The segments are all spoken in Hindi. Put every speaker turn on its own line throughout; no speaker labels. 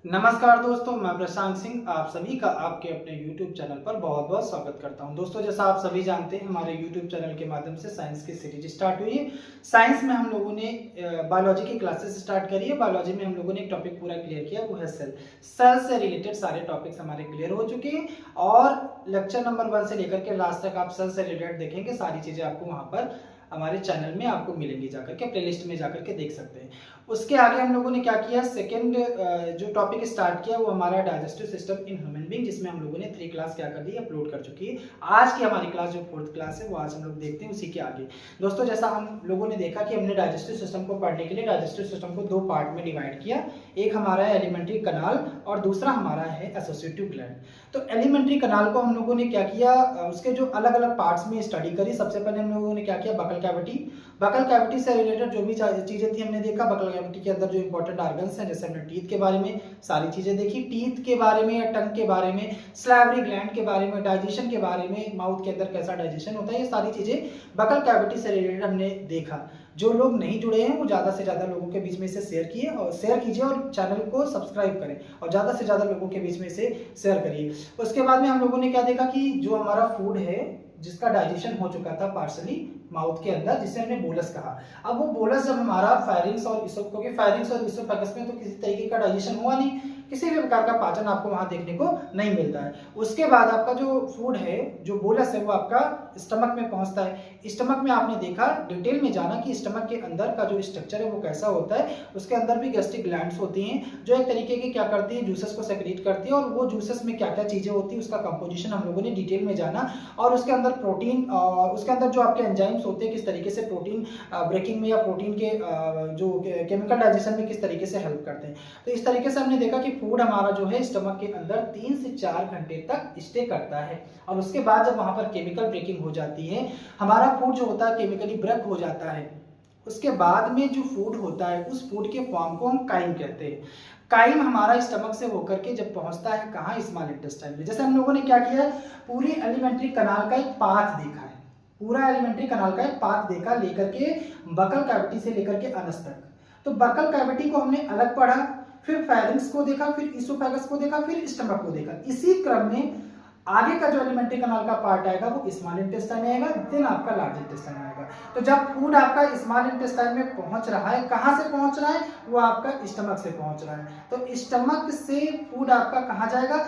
नमस्कार दोस्तों, मैं प्रशांत सिंह आप सभी का आपके अपने YouTube चैनल पर बहुत बहुत स्वागत करता हूं। दोस्तों, जैसा आप सभी जानते हैं, हमारे YouTube चैनल के माध्यम से साइंस की सीरीज स्टार्ट हुई है। साइंस में हम लोगों ने बायोलॉजी की क्लासेस स्टार्ट करी है। बायोलॉजी में हम लोगों ने एक टॉपिक पूरा क्लियर किया, वो है सेल। सेल से रिलेटेड सारे टॉपिक्स हमारे क्लियर हो चुके हैं और लेक्चर नंबर 1 से लेकर के लास्ट तक आप सेल से रिलेटेड देखेंगे। सारी चीजें आपको वहां पर हमारे चैनल में आपको मिलेंगी, जाकर के प्लेलिस्ट में जाकर के देख सकते हैं। उसके आगे हम लोगों ने क्या किया, सेकंड जो टॉपिक स्टार्ट किया वो हमारा digestive system in human being, जिसमें हम लोगों ने 3 क्लास क्या कर दी, अपलोड कर चुकी है। आज की हमारी क्लास जो 4th क्लास है वो आज हम लोग देखते हैं उसी के आगे। दोस्तों, जैसा हम लोगों ने देखा कि हमने डाइजेस्टिव सिस्टम को पढ़ने के लिए डाइजेस्टिव सिस्टम को 2 पार्ट में डिवाइड किया। एक हमारा है एलिमेंट्री कनाल और दूसरा हमारा है एसोसिएटिव ग्लैंड। तो एलिमेंट्री कनाल को हम लोगों ने क्या किया, उसके जो अलग अलग पार्ट्स में स्टडी करी। सबसे पहले हम लोगों ने क्या किया, बकल कैविटी। बकल कैविटी से रिलेटेड जो भी चीजें थी हमने देखा। बकल कैविटी के अंदर जो इंपॉर्टेंट ऑर्गन्स हैं, जैसे हमने टीथ के बारे में सारी चीजें देखी, टीथ के बारे में या टंग के बारे में, सलाइवरी ग्लैंड के बारे में, डाइजेशन के बारे में, माउथ के अंदर कैसा डाइजेशन होता है, ये सारी चीजें बकल कैविटी से रिलेटेड हमने देखा। जो लोग नहीं जुड़े हैं वो ज्यादा से ज्यादा लोगों के बीच में इसे शेयर कीजिए और चैनल को सब्सक्राइब करें और ज्यादा से ज्यादा लोगों के बीच में इसे शेयर करिए। उसके बाद में हम लोगों ने क्या देखा कि जो हमारा फूड है जिसका डाइजेशन हो चुका था पार्सली माउथ के अंदर, जिसे हमने बोलस कहा। अब वो बोलस जब हमारा फायरिंग्स और क्योंकि फायरिंग्स और इसोफेगस में तो किसी तरीके का डाइजेशन हुआ नहीं, किसी भी प्रकार का पाचन आपको वहां देखने को नहीं मिलता है। उसके बाद आपका जो फूड है, जो बोलस है, वो आपका स्टमक में पहुंचता है। स्टमक में आपने देखा, डिटेल में जाना कि स्टमक के अंदर का जो स्ट्रक्चर है वो कैसा होता है। उसके अंदर भी गैस्ट्रिक ग्लैंड्स होती हैं जो एक तरीके की क्या करती है, जूसेस को सेक्रेट करती है। और वो जूसेस में क्या क्या चीजें होती है उसका कंपोजिशन हम लोगों ने डिटेल में जाना। और उसके अंदर प्रोटीन, उसके अंदर जो आपके एंजाइम्स होते हैं किस तरीके से प्रोटीन ब्रेकिंग में या प्रोटीन के जो केमिकल डाइजेशन में किस तरीके से हेल्प करते हैं। तो इस तरीके से हमने देखा कि फूड हमारा जो है स्टमक के अंदर 3 से 4 घंटे तक स्टे करता है। और उसके बाद जब वहां पर केमिकल ब्रेकिंग हो जाती है, हमारा फूड जो होता है केमिकली ब्रेक हो जाता है। उसके बाद में जो फूड होता है उस फूड के फॉर्म को हम काइम कहते हैं। काइम हमारा स्टमक से होकर के जब पहुंचता है कहाँ, स्मॉल इंटेस्टाइन में। जैसे हम लोगों ने क्या किया है, पूरी एलिमेंट्री कनाल का एक पाथ देखा है, पूरा एलिमेंट्री कनाल का एक पाथ देखा लेकर के बकल कैविटी से लेकर के अनस तक। तो बकल कैविटी को हमने अलग पढ़ा, फिर फायरिंग्स को देखा, फिर इसोफेगस को देखा, फिर स्टमक को देखा। इसी क्रम में आगे का जो एलिमेंट्री कनाल का पार्ट आएगा वो स्मॉल इंटेस्टाइन आएगा, देन आपका लार्ज इंटेस्टाइन आएगा। तो जब फूड आपका स्मॉल इंटेस्टाइन में पहुंच रहा है, कहां से पहुंच रहा है, वो आपका स्टमक से पहुंच रहा है। तो स्टमक से फूड आपका कहां जाएगा,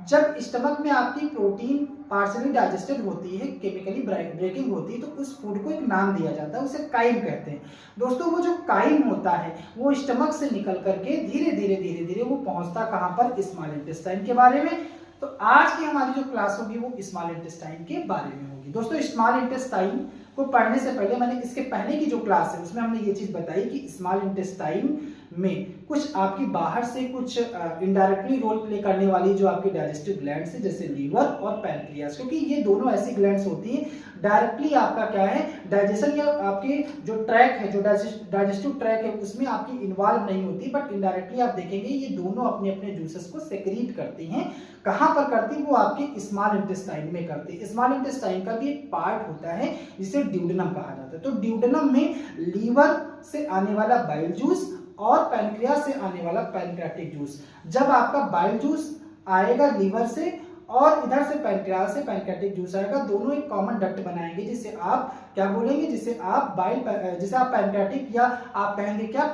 जब स्टमक में आपकी प्रोटीन पार्शली डाइजेस्टेड होती है, केमिकली ब्रेकिंग होती है, तो उस फूड को एक नाम दिया जाता है, उसे काइम कहते हैं। दोस्तों, वो जो काइम होता है वो स्टमक से निकल करके धीरे धीरे वो पहुंचता कहां पर, स्मॉल इंटेस्टाइन के बारे में। तो आज की हमारी जो क्लास होगी वो स्मॉल इंटेस्टाइन के बारे में होगी। दोस्तों, स्मॉल इंटेस्टाइन को पढ़ने से पहले मैंने इसके पहले की जो क्लास है उसमें हमने ये चीज बताई कि स्मॉल इंटेस्टाइन में कुछ आपकी बाहर से कुछ इनडायरेक्टली रोल प्ले करने वाली जो आपकी डाइजेस्टिव ग्लैंड्स है, जैसे लीवर और पैनक्रियास, क्योंकि ये दोनों ऐसी ग्लैंड्स होती हैं डायरेक्टली आपका क्या है, डाइजेशन या आपके जो ट्रैक है, जो डाइजेस्टिव ट्रैक है उसमें आपकी इन्वॉल्व नहीं होती, बट इनडायरेक्टली आप देखेंगे ये दोनों अपने अपने जूसेस को सेक्रीट करती हैं। कहां पर करती, वो आपके स्मॉल इंटेस्टाइन में करती है। स्मॉल इंटेस्टाइन का भी एक पार्ट होता है जिसे ड्यूडेनम कहा जाता है। तो ड्यूडेनम में लीवर से आने वाला बाइल जूस और पैनक्रियास से आने वाला पैनक्रियाटिक जूस, जब आपका बाइल जूस आएगा लीवर से और इधर से पैनक्रियास से पैनक्रियाटिक जूस आएगा, दोनों एक कॉमन डक्ट बनाएंगे जिसे आप क्या बोलेंगे, जिसे आप पैनक्रियाटिक या आप कहेंगे क्या,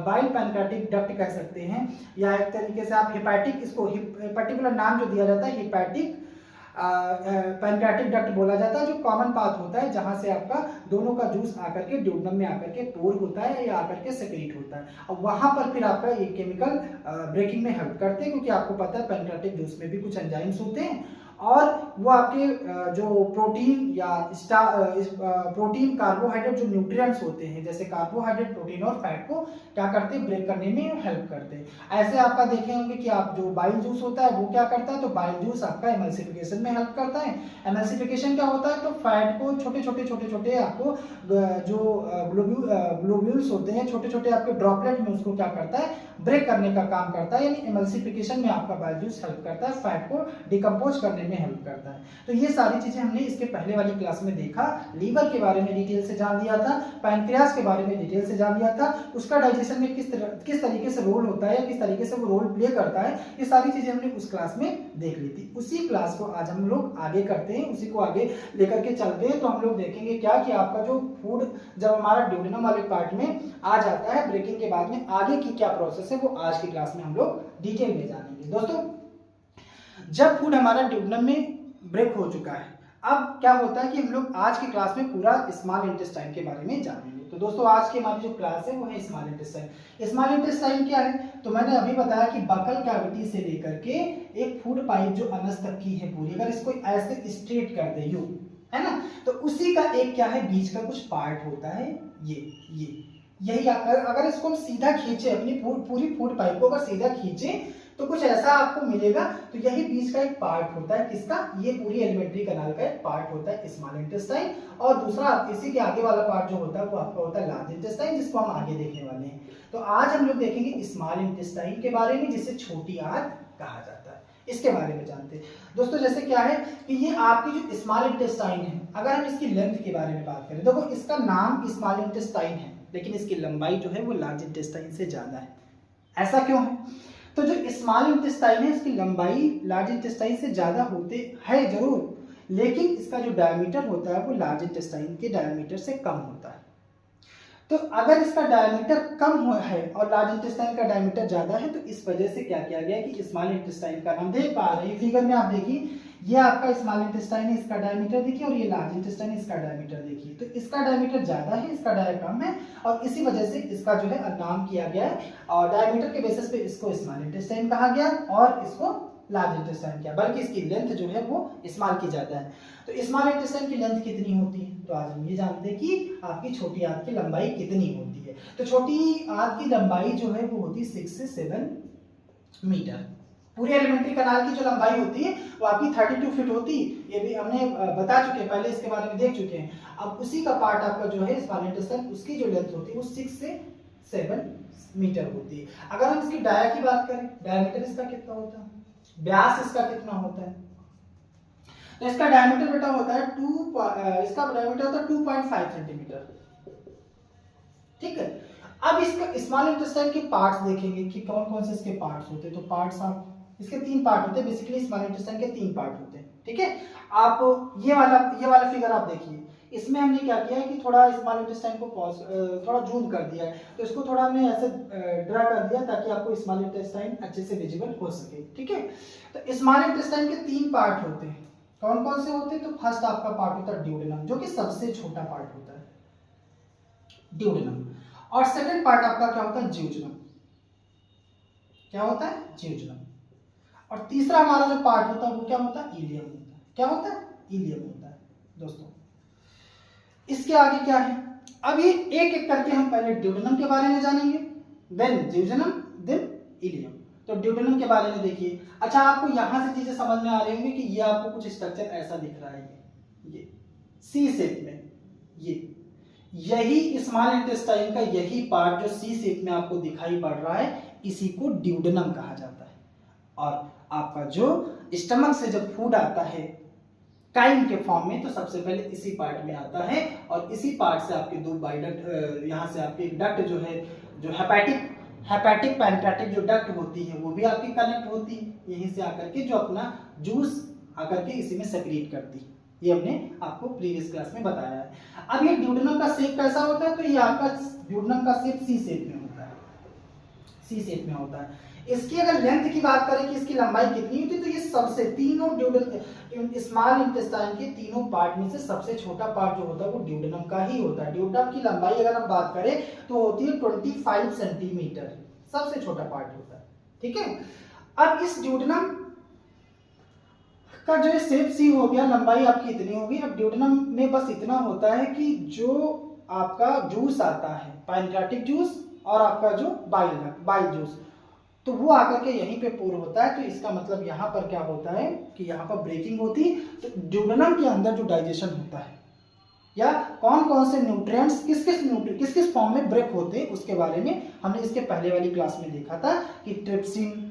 बाइल पैनक्रियाटिक डक्ट कह सकते हैं, या एक तरीके से आप हेपेटिक, इसको पर्टिकुलर नाम जो दिया जाता है हेपेटिक पैनक्रियाटिक डक्ट बोला जाता है, जो कॉमन पाथ होता है जहां से आपका दोनों का जूस आकर के ड्यूडेनम में आकर के पोर होता है या आकर के सेक्रेट होता है। और वहां पर फिर आपका ये केमिकल ब्रेकिंग में हेल्प करते हैं, क्योंकि आपको पता है पैनक्रियाटिक जूस में भी कुछ एंजाइम्स होते हैं और वो आपके जो प्रोटीन या प्रोटीन कार्बोहाइड्रेट जो न्यूट्रिएंट्स होते हैं, जैसे कार्बोहाइड्रेट, प्रोटीन और फैट को क्या करते हैं, ब्रेक करने में हेल्प करते हैं। ऐसे आपका देखे होंगे कि आप जो बाइल जूस होता है वो क्या करता है, तो बाइल जूस आपका एमल्सिफिकेशन में हेल्प करता है। एमल्सिफिकेशन क्या होता है, तो फैट को छोटे छोटे आपको जो ग्लोब्यूल्स होते हैं, छोटे छोटे आपके ड्रॉपलेट में उसको क्या करता है, ब्रेक करने का काम करता है, यानी एमल्सिफिकेशन में आपका बाइल जूस हेल्प करता है, फैट को डिकम्पोज करने में हेल्प करता है। तो ये सारी चीजें हमने इसके पहले वाली क्लास में देखा। लीवर के बारे में डिटेल से जान लिया था, पैनक्रियास के बारे में डिटेल से जान लिया था, उसका डाइजेशन में किस तरीके से रोल होता है, किस तरीके से वो रोल प्ले करता है, ये सारी चीजें हमने उस क्लास में देख ली थी। उसी क्लास को आज हम लोग आगे करते हैं, उसी को आगे लेकर के चलते हैं। तो हम लोग देखेंगे क्या कि आपका जो फूड जब हमारा ड्यूडेनम वाले पार्ट में आ जाता है ब्रेकिंग के बाद में, आगे की क्या प्रोसेस है वो आज की क्लास में हम लोग डिटेल में जानेंगे। दोस्तों, जब फूड हमारा ड्यूडेनम में ब्रेक हो चुका है, अब क्या होता है कि हम लोग आज की क्लास में पूरा स्मॉल इंटेस्टाइन के बारे में जानेंगे। तो दोस्तों, आज की हमारी जो क्लास है वो है स्मॉल इंटेस्टाइन। स्मॉल इंटेस्टाइन क्या है? तो मैंने अभी बताया कि बकल कैविटी से लेकर के एक फूड पाइप जो अनस तक की है पूरी, अगर इसको ऐसे स्ट्रेट कर दे यूं, है ना, तो उसी का एक क्या है, बीच का कुछ पार्ट होता है ये यही। अगर इसको हम सीधा खींचे, अपनी पूरी फूड पाइप को अगर सीधा खींचे तो कुछ ऐसा आपको मिलेगा। तो यही बीच का एक पार्ट होता है, किसका? ये पूरी एलिमेंट्री कैनाल का एक पार्ट होता है स्मॉल इंटेस्टाइन। और दूसरा इसी के आगे वाला पार्ट जो होता है वो आपका होता है लार्ज इंटेस्टाइन, जिसको हम आगे देखने वाले हैं। तो आज हम लोग देखेंगे स्मॉल इंटेस्टाइन के बारे में, जिसे छोटी आंत कहा जाता है, इसके बारे में जानते हैं। दोस्तों, जैसे क्या है कि ये आपकी जो स्मॉल इंटेस्टाइन है, अगर हम इसकी लेंथ के बारे में बात करें, देखो इसका नाम स्मॉल इंटेस्टाइन है, लेकिन इसकी लंबाई जो है वो लार्ज इंटेस्टाइन से ज्यादा है। ऐसा क्यों है? तो जो स्मॉल इंटेस्टाइन है इसकी लंबाई लार्ज इंटेस्टाइन से ज्यादा होते है जरूर, लेकिन इसका जो डायमीटर होता है वो लार्ज इंटेस्टाइन के डायमीटर से कम होता है। तो अगर इसका डायमीटर कम है और लार्ज इंटेस्टाइन का डायमीटर ज्यादा है, तो इस वजह से क्या किया गया कि स्मॉल इंटेस्टाइन का नाम, देख पा रहे हैं फिगर में आप देखिए, ये आपका स्मॉल इंटेस्टाइन है, इसका डायमीटर देखिए, और ये लार्ज इंटेस्टाइन है, इसका डायमीटर देखिए। तो इसका डायमीटर ज्यादा है, इसका डायमीटर कम है, और इसी वजह से इसका जो है नाम किया गया है, और डायमीटर के बेसिस पे इसको स्मॉल इंटेस्टाइन कहा गया और इसको लार्ज इंटेस्टाइन किया, बल्कि इसकी लेंथ जो है वो स्मॉल की जाता है। तो स्मॉल इंटेस्टाइन की लेंथ कितनी होती है? तो आज हम ये जानते हैं कि आपकी छोटी आंत की लंबाई कितनी होती है। तो छोटी आंत की लंबाई जो है वो होती है 6 से 7 मीटर। पूरी एलिमेंट्री कैनाल की जो लंबाई होती है वो आपकी 32 फीट होती है, ये भी हमने बता चुके हैं, पहले इसके बारे में देख चुके हैं। अब उसी का पार्ट आपका जो है स्मॉल इंटेस्टाइन, उसकी जो लेंथ होती है वो 6 से 7 मीटर होती है। अगर हम इसकी डाया की बात करें, डायमीटर इसका कितना होता है, व्यास इसका कितना होता है? तो इसका डायमीटर बेटा होता है इसका डायमीटर होता है 2.5 सेंटीमीटर। ठीक है। अब इसका स्मॉल इंटेस्टाइन के पार्ट्स देखेंगे कि कौन कौन से इसके पार्ट्स होते हैं। तो पार्ट्स आप इसके 3 पार्ट होते हैं, बेसिकली स्मॉल इंटेस्टाइन के 3 पार्ट होते हैं। ठीक है। आप ये वाला फिगर आप देखिए, इसमें हमने क्या किया है कि थोड़ा स्मॉल इंटेस्टाइन को थोड़ा जूम कर दिया है, तो इसको थोड़ा हमने ऐसे ड्रा कर दिया ताकि आपको स्मॉल इंटेस्टाइन अच्छे से विजिबल हो सके। ठीक है। तो स्मॉल इंटेस्टाइन के 3 पार्ट होते हैं, कौन कौन से होते हैं? तो फर्स्ट आपका पार्ट होता है ड्यूडेनम, जो कि सबसे छोटा पार्ट होता है, ड्यूडेनम। और सेकंड पार्ट आपका क्या होता है? ज्यूजनम। क्या होता है? ज्यूजनम। और तीसरा हमारा जो पार्ट होता है वो क्या होता है? इलियम होता है। क्या होता है? इलियम होता है। दोस्तों, इसके आगे क्या है? अब ये एक एक करके हम पहले ड्यूडेनम के बारे में जानेंगे, देन ज्यूजनम, देन इलियम। तो ड्यूडेनम के बारे में देखिए। अच्छा, आपको यहां से चीजें समझ में आ रही होंगी कि ये आपको कुछ स्ट्रक्चर ऐसा दिख रहा है, ये सी शेप में, यही स्मॉल इंटेस्टाइन का यही पार्ट जो सी शेप में आपको दिखाई पड़ रहा है, इसी को ड्यूडेनम कहा जाता है। और आपका जो स्टमक से जब फूड आता है काइम के फॉर्म में, तो सबसे पहले इसी पार्ट में आता है, और इसी पार्ट से आपके 2 बाइडक्ट, यहाँ से आपकी एक डक्ट जो है, जो हेपेटिक पैनक्रेटिक जो डक्ट होती है वो भी आपकी कनेक्ट होती है, यहीं से आकर के जो अपना जूस आकर के इसी में सेक्रेट करती है। ये हमने आपको प्रीवियस क्लास में बताया है। अब ये ड्यूडेनम का शेप कैसा होता है? तो ये आपका ड्यूडेनम का शेप सी शेप में होता है, सी शेप में होता है। इसकी अगर लेंथ की बात करें कि इसकी लंबाई कितनी होती है, तो ये सबसे तीनों स्मॉल इंटेस्टाइन के तीनों पार्ट में से सबसे छोटा पार्ट जो होता है वो ड्यूडेनम का ही होता है। ड्यूडेनम की लंबाई अगर हम बात करें तो होती है 25 सेंटीमीटर, सबसे छोटा पार्ट होता है। ठीक है। अब इस ड्यूडेनम का जो शेप सी हो गया, लंबाई आपकी इतनी होगी। अब ड्यूडेनम में बस इतना होता है कि जो आपका जूस आता है, पैनक्रेटिक जूस और आपका जो बाइल जूस, तो वो आकर के यहीं पे पूर होता है। तो इसका मतलब यहाँ पर क्या होता है कि यहाँ पर ब्रेकिंग होती है। तो ड्यूडेनम के अंदर जो डाइजेशन होता है, या कौन कौन से न्यूट्रिएंट्स किस किस फॉर्म में ब्रेक होते हैं उसके बारे में हमने इसके पहले वाली क्लास में देखा था कि ट्रिप्सिन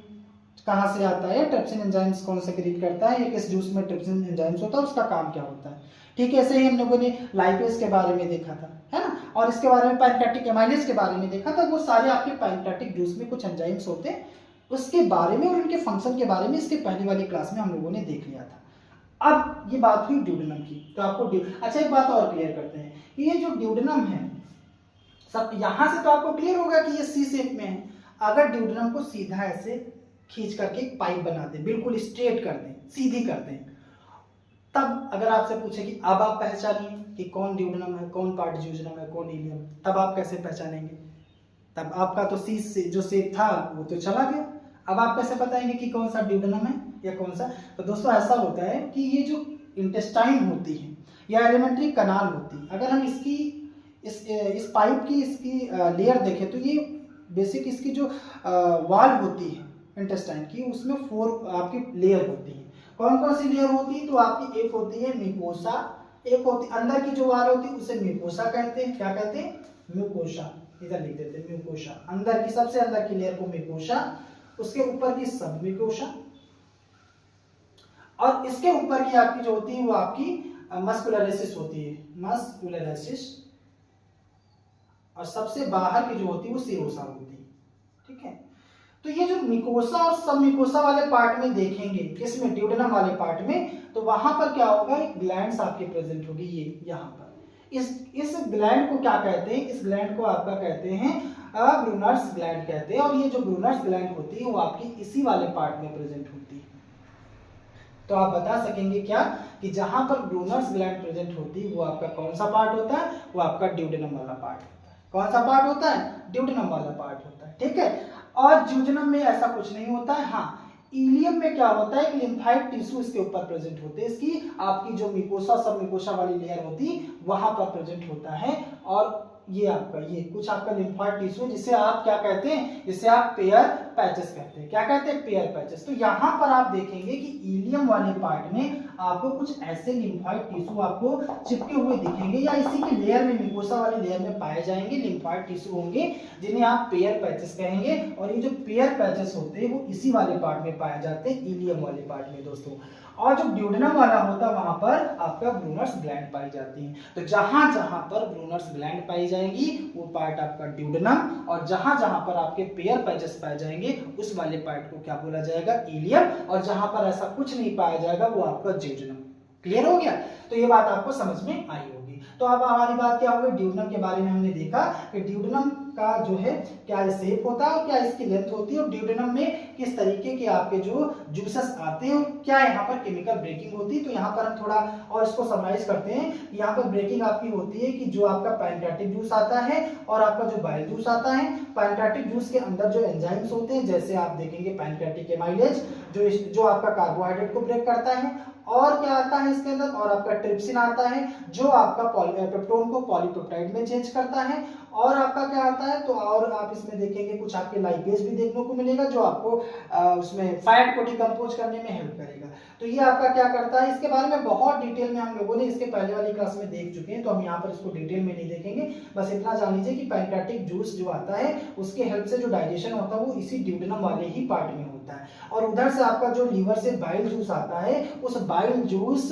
कहाँ से आता है, ट्रिप्सिन एंजाइम्स कौन सेक्रेट करता है, या किस जूस में ट्रिप्सिन एंजाइम्स होता है, उसका काम क्या होता है। ठीक है, ऐसे ही हम लोगों ने लाइपेज के बारे में देखा था, है ना, और इसके बारे में पैनक्रेटिक एमाइलेज के बारे में देखा था। वो सारे आपके पैनक्रेटिक जूस में कुछ एंजाइम्स होते हैं, उसके बारे में और उनके फंक्शन के बारे में इसके पहले वाली क्लास में हम लोगों ने देख लिया था। अब ये बात हुई ड्यूडेनम की, तो आपको अच्छा एक बात और क्लियर करते हैं कि ये जो ड्यूडेनम है सब यहां से तो आपको क्लियर होगा कि ये सी शेप में है। अगर ड्यूडेनम को सीधा ऐसे खींच करके एक पाइप बना दें, बिल्कुल स्ट्रेट कर दें, सीधी कर दें, तब अगर आपसे पूछे कि अब आप पहचानिए कि कौन ड्यूडेनम है, कौन पार्ट ड्यूडेनम है, कौन इलियम, तब आप कैसे पहचानेंगे? तब आपका तो सी से जो शेप था वो तो चला गया। अब आप कैसे बताएंगे कि कौन सा ड्यूडेनम है या कौन सा? तो दोस्तों ऐसा होता है कि ये जो इंटेस्टाइन होती है या एलिमेंट्री कनाल होती है, अगर हम इसकी इस पाइप की इसकी लेयर देखें तो ये बेसिक इसकी जो वाल होती है इंटेस्टाइन की, उसमें 4 आपकी लेयर होती है। कौन कौन सी लेयर होती है? तो आपकी एक होती है म्यूकोसा, एक होती अंदर की जो वाल होती है उसे म्यूकोसा कहते हैं। क्या कहते हैं? म्यूकोसा। इधर लिख देते हैं म्यूकोसा। अंदर की सबसे अंदर की लेयर को म्यूकोसा, उसके ऊपर की सब म्यूकोसा, और इसके ऊपर की आपकी जो होती है वो आपकी मस्कुलरेसिस होती है, मस्कुलरेसिस, और सबसे बाहर की जो होती है वो सीरोसा होती है। ठीक है, तो ये जो मिकोसा और सब मिकोसा वाले पार्ट में देखेंगे, किसमें? ड्यूडेनम वाले पार्ट में, तो वहां पर क्या होगा, एक ग्लैंड्स आपके प्रेजेंट होगी, ये यहाँ पर। इस ग्लैंड को क्या कहते हैं? इस ग्लैंड को आपका कहते हैं ब्रूनर्स ग्लैंड कहते हैं, और ये जो ब्रूनर्स ग्लैंड होती है वो आपकी इसी वाले पार्ट में प्रेजेंट होती है। तो आप बता सकेंगे क्या कि जहां पर ब्रूनर्स ग्लैंड प्रेजेंट होती है वो आपका कौन सा पार्ट होता है? वो आपका ड्यूडेनम वाला पार्ट होता है। कौन सा पार्ट होता है? ड्यूडेनम वाला पार्ट होता है। ठीक है, और ज्यूजेनम में ऐसा कुछ नहीं होता है। हाँ, इलियम में क्या होता है कि लिम्फाइड टिश्यू इसके ऊपर प्रेजेंट होते हैं, इसकी आपकी जो मिकोसा सब मिकोसा वाली लेयर होती वहां पर प्रेजेंट होता है, और ये आपका ये कुछ आपका लिम्फाइड टिश्यू जिसे आप क्या कहते हैं? जिसे आप पेयर पैचेस कहते हैं। क्या कहते हैं? Pair patches. तो यहाँ पर आप देखेंगे कि इलियम वाले पार्ट में आपको कुछ ऐसे लिम्फाइड टिश्यू आपको चिपके हुए दिखेंगे, या इसी की लेयर में मिकोसा वाली लेयर में पाए जाएंगे लिम्फाइड टिश्यू होंगे, जिन्हें आप पेयर पैचेस कहेंगे, और ये जो पेयर पैचेस होते हैं वो इसी वाले पार्ट में पाए जाते हैं, इलियम वाले पार्ट में दोस्तों। और जो ड्यूडेनम वाला होता है वहां पर आपका ब्रूनर्स ग्लैंड पाई जाती है। तो जहां जहां पर ब्रूनर्स ग्लैंड पाई जाएंगी वो पार्ट आपका ड्यूडेनम, और जहां जहां पर आपके पेयर पैचेस पाए जाएंगे उस वाले पार्ट को क्या बोला जाएगा? इलियम, और जहां पर ऐसा कुछ नहीं पाया जाएगा वो आपका ज्यूजेनम। क्लियर हो गया? तो ये बात आपको समझ में आई होगी। तो अब हमारी बात क्या होगी? ड्यूडेनम के बारे में हमने देखा कि ड्यूडेनम का जो है क्या शेप होता है और क्या इसकी लेंथ होती है, और ड्यूडेनम में किस तरीके के आपके जो जूसेस आते हैं और क्या यहाँ पर केमिकल ब्रेकिंग होती है। तो यहाँ पर हम थोड़ा और इसको समराइज करते हैं। यहाँ पर ब्रेकिंग आपकी होती है कि जो आपका पैनक्रेटिक जूस आता है और आपका जो बाइल जूस आता है, पैनक्रेटिक जूस के अंदर जो एंजाइम्स होते हैं, जैसे आप देखेंगे पैनक्रेटिक एमाइलेज जो आपका कार्बोहाइड्रेट को ब्रेक करता है, और क्या आता है इसके अंदर, और आपका ट्रिप्सिन आता है जो आपका पेप्टोन को पॉलीपेप्टाइड में चेंज करता है, और आपका क्या आता है, तो और आप इसमें देखेंगे कुछ आपके लाइपेज भी देखने को मिलेगा जो आपको उसमें फैट को डिकम्पोज करने में हेल्प करेगा। तो ये आपका क्या करता है, इसके बारे में बहुत डिटेल में हम लोगों ने इसके पहले वाली क्लास में देख चुके हैं, तो हम यहाँ पर इसको डिटेल में नहीं देखेंगे। बस इतना जान लीजिए कि पैनक्रेटिक जूस जो आता है उसके हेल्प से जो डाइजेशन होता है वो इसी ड्यूडेनम वाले ही पार्ट में होता है, और उधर से आपका जो लीवर से बाइल जूस आता है उस बाइल जूस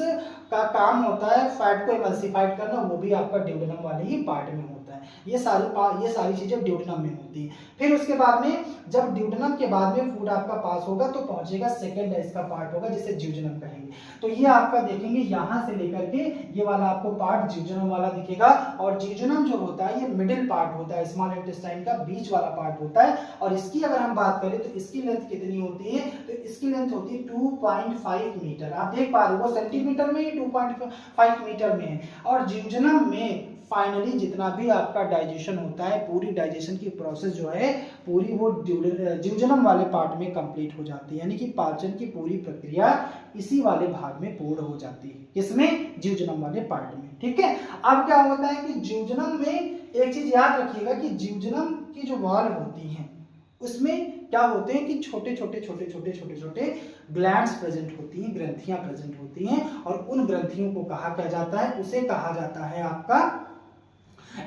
का काम होता है फैट को एमल्सिफाइड करना, वो भी आपका ड्यूडेनम वाले ही पार्ट में होता है। ये सारी चीजें ड्यूडेनम में होती है। फिर उसके बाद में जब ड्यूडेनम के बाद में फूड आपका पास होगा तो पहुंचेगा सेकंड इसका पार्ट होगा जिसे ज्यूजेनम कहेंगे। तो ये आपका देखेंगे यहाँ से लेकर के ये वाला आपको पार्ट ज्यूजेनम वाला दिखेगा, और ज्यूजेनम जो होता है ये मिडिल पार्ट होता है, स्मॉल इंटेस्टाइन का बीच वाला पार्ट होता है। और इसकी अगर हम बात करें तो इसकी लेंथ कितनी होती है, तो इसकी लेंथ होती है 2.5 मीटर। आप देख पा रहे हो वो सेंटीमीटर में ही 2.5 मीटर में है। और ज्यूजेनम में फाइनली जितना भी आपका डाइजेशन होता है, पूरी डाइजेशन की प्रोसेस जो है पूरी वो ज्यूजेनम वाले पार्ट में कंप्लीट हो जाती है, यानी कि पाचन की पूरी प्रक्रिया इसी वाले भाग में पूर्ण हो जाती है। किसमें? ज्यूजेनम वाले पार्ट में। ठीक है, अब क्या होता है कि ज्यूजेनम में एक चीज याद रखिएगा कि ज्यूजेनम की जो वॉल होती है उसमें क्या होते हैं कि छोटे छोटे ग्लैंड्स प्रेजेंट होती हैं, ग्रंथियां प्रेजेंट होती हैं, और उन ग्रंथियों को कहा क्या जाता है, उसे कहा जाता है आपका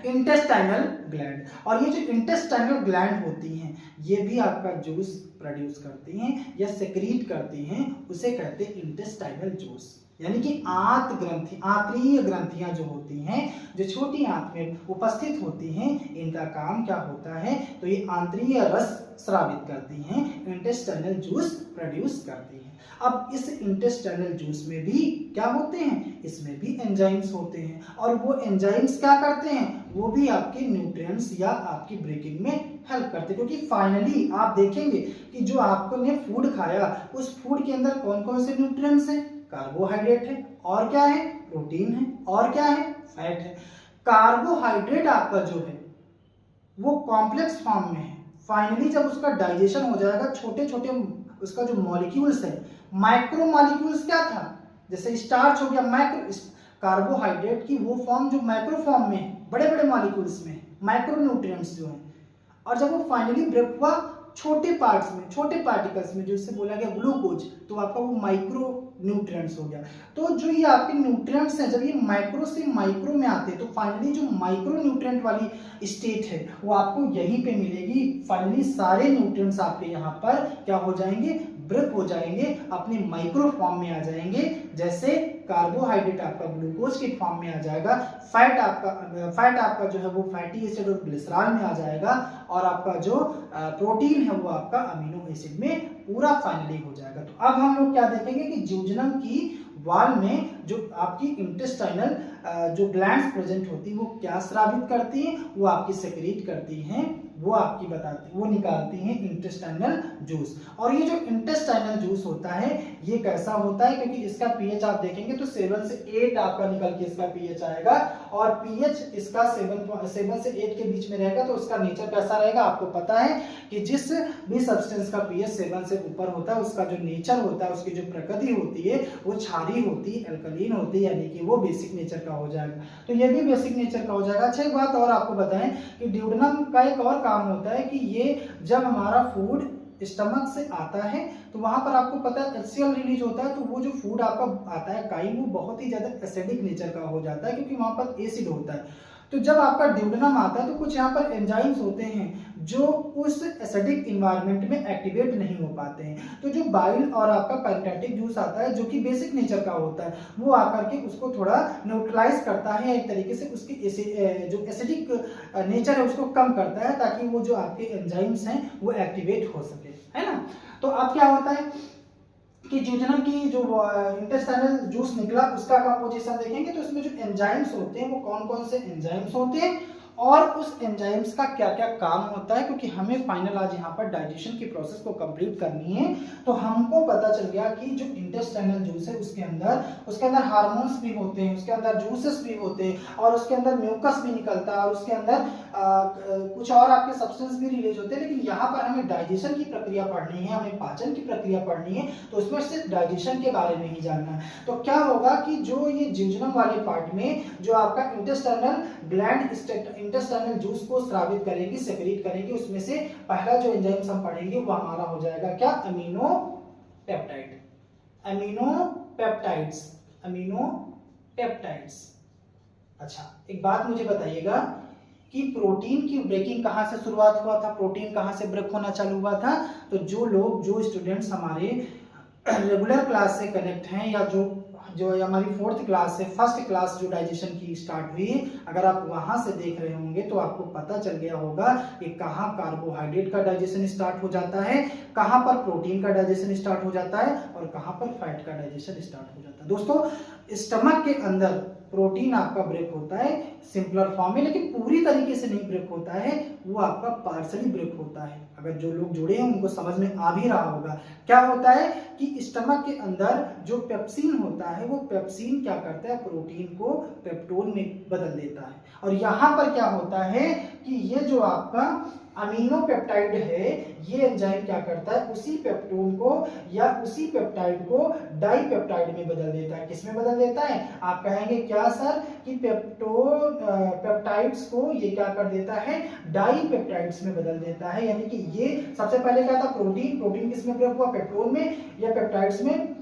इंटेस्टाइनल ग्लैंड। और ये जो इंटेस्टाइनल ग्लैंड होती हैं ये भी आपका जूस प्रोड्यूस करती हैं या सेक्रीट करती हैं, उसे कहते हैं इंटेस्टाइनल जूस। यानी कि आंतरीय ग्रंथियां जो होती हैं, जो छोटी आंत में उपस्थित होती हैं, इनका काम क्या होता है, तो ये आंतरीय रस स्रावित करती हैं, इंटेस्टाइनल जूस प्रोड्यूस करती हैं। अब इस इंटेस्टाइनल जूस में भी क्या होते हैं, इसमें भी एंजाइम्स होते हैं, और वो एंजाइम्स क्या करते हैं, वो भी आपके न्यूट्रिएंट्स या आपकी ब्रेकिंग में हेल्प करते हैं। क्योंकि फाइनली आप देखेंगे कि जो आपने फूड खाया, उस फूड के अंदर कौन कौन से न्यूट्रिएंट्स हैं, कार्बोहाइड्रेट है, और क्या है, प्रोटीन है, और क्या है, फैट है। कार्बोहाइड्रेट आपका जो है वो कॉम्प्लेक्स फॉर्म में है, फाइनली जब उसका डाइजेशन हो जाएगा, छोटे छोटे उसका जो मॉलिक्यूल्स है, माइक्रो मॉलिक्यूल्स क्या था, जैसे स्टार्च हो गया, माइक्रो, कार्बोहाइड्रेट की वो फॉर्म जो माइक्रो फॉर्म में है, बड़े बड़े मॉलिक्यूल्स में, माइक्रो न्यूट्रिएंट्स जो हैं, और जब वो फाइनली ब्रेक हुआ छोटे पार्ट्स में, छोटे पार्टिकल्स में, जिससे बोला गया ग्लूकोज, तो आपका वो माइक्रो न्यूट्रिएंट्स हो गया। तो जो ये आपके न्यूट्रिएंट्स हैं, जब ये माइक्रो से माइक्रो में आते हैं, तो फाइनली जो माइक्रो न्यूट्रिएंट वाली स्टेट है वो आपको यहीं पे मिलेगी। फाइनली सारे न्यूट्रिएंट्स आपके यहाँ पर क्या हो जाएंगे, ब्रेक हो जाएंगे, अपने माइक्रो फॉर्म में आ जाएंगे। जैसे कार्बोहाइड्रेट आपका ग्लूकोज के फॉर्म में आ जाएगा, फैट आपका जो है वो फैटी एसिड और ग्लिसरॉल में आ जाएगा, और आपका जो प्रोटीन है वो आपका अमीनो एसिड में पूरा फाइनली हो जाएगा। तो अब हम लोग क्या देखेंगे कि ज्यूजनम की वाल में जो आपकी इंटेस्टाइनल जो ग्लैंड्स प्रेजेंट होती है वो क्या स्रावित करती हैं, वो आपकी सेक्रीट करती हैं, वो आपकी बताती, वो निकालती हैं इंटेस्टाइनल जूस। और ये जो इंटेस्टाइनल जूस होता है ये कैसा होता है, क्योंकि इसका पीएच आप देखेंगे तो 7 से 8 आपका निकल के इसका पीएच आएगा, और पीएच इसका 7 से 8 के बीच में रहेगा। तो उसका नेचर कैसा रहेगा, आपको पता है कि जिस भी सब्सटेंस का पीएच 7 से ऊपर होता है उसका जो नेचर होता है, उसकी जो प्रकृति होती है वो क्षारीय होती है, अल्कलीन होती है, यानी कि वो बेसिक नेचर का हो जाएगा। तो ये भी बेसिक नेचर का हो जाएगा। अच्छा एक बात और आपको बताएं कि ड्यूडेनम का एक और काम होता है कि ये जब हमारा फूड स्टमक से आता है तो वहां पर आपको पता है HCl रिलीज होता है, तो वो जो फूड आपका आता है काई, वो बहुत ही ज्यादा एसिडिक नेचर का हो जाता है, क्योंकि वहां पर एसिड होता है। तो जब आपका ड्यूडेनम आता है तो कुछ यहाँ पर एंजाइम्स होते हैं जो उस एसिडिक इन्वायरमेंट में एक्टिवेट नहीं हो पाते हैं। तो जो बाइल और आपका पैनक्रेटिक जूस आता है जो कि बेसिक नेचर का होता है, वो आकर के उसको थोड़ा न्यूट्रलाइज करता है, एक तरीके से उसकी जो एसिडिक नेचर है उसको कम करता है, ताकि वो जो आपके एंजाइम्स हैं वो एक्टिवेट हो सके, है ना। तो अब क्या होता है कि ज्यूजनम की जो इंटेस्टाइनल जूस निकला उसका कंपोजिशन देखेंगे तो इसमें जो एंजाइम्स होते हैं वो कौन कौन से एंजाइम्स होते हैं, और उस एंजाइम्स का क्या क्या काम होता है, क्योंकि हमें फाइनल आज यहाँ पर डाइजेशन की प्रोसेस को कंप्लीट करनी है। तो हमको पता चल गया कि जो इंटेस्टाइनल जूस है उसके अंदर हार्मोन्स भी होते हैं, उसके अंदर जूसेस भी होते हैं, और उसके अंदर म्यूकस भी निकलता है, और उसके अंदर कुछ और आपके सब्सटेंस भी रिलीज होते हैं। लेकिन यहाँ पर हमें डाइजेशन की प्रक्रिया पढ़नी है, हमें पाचन की प्रक्रिया पढ़नी है, तो उसमें सिर्फ डाइजेशन के बारे में ही जानना है। तो क्या होगा कि जो ये ज्यूजनम वाले पार्ट में जो आपका इंटेस्टाइनल ग्लैंड इंटेस्टाइनल जूस को स्रावित करेंगी, सेक्रेट करेंगी, उसमें से पहला जो एंजाइम्स हम पढ़ेंगे वो हमारा हो जाएगा क्या, अमीनो पेप्टाइड्स। अच्छा एक बात मुझे बताइएगा कि प्रोटीन की ब्रेकिंग कहाँ से शुरुआत हुआ था, प्रोटीन कहाँ से ब्रेक होना चालू हुआ था। तो जो स्टूडेंट्स हमारे रेगुलर क्लास से कनेक्ट हैं, या जो हमारी 4th क्लास से 1st क्लास जो डाइजेशन की स्टार्ट हुई, अगर आप वहां से देख रहे होंगे तो आपको पता चल गया होगा कि कहाँ कार्बोहाइड्रेट का डाइजेशन स्टार्ट हो जाता है, कहाँ पर प्रोटीन का डाइजेशन स्टार्ट हो जाता है, और कहाँ पर फैट का डाइजेशन स्टार्ट हो जाता है। दोस्तों स्टमक के अंदर प्रोटीन आपका ब्रेक होता है सिंपलर फॉर्म में, लेकिन पूरी तरीके से नहीं ब्रेक होता है, वो आपका पार्शली ब्रेक होता है। अगर जो लोग जुड़े हैं उनको समझ में आ भी रहा होगा। क्या होता है कि स्टमक के अंदर जो पेप्सिन होता है, वो पेप्सिन क्या करता है, प्रोटीन को पेप्टोन में बदल देता है। और यहाँ पर क्या होता है कि ये जो आपका अमीनो पेप्टाइड है, ये एंजाइम क्या करता है, उसी पेप्टोन को या उसी पेप्टाइड को डाइपेप्टाइड में बदल देता है। किसमें बदल देता है, आप कहेंगे क्या, क्या सर कि पेप्टाइड्स को ये क्या कर देता है, डाई पेप्टाइड्स में बदल देता है। यानी कि ये सबसे पहले क्या था, प्रोटीन, प्रोटीन किसमें ब्रेक हुआ, पेप्टोन में या पेप्टाइड्स में,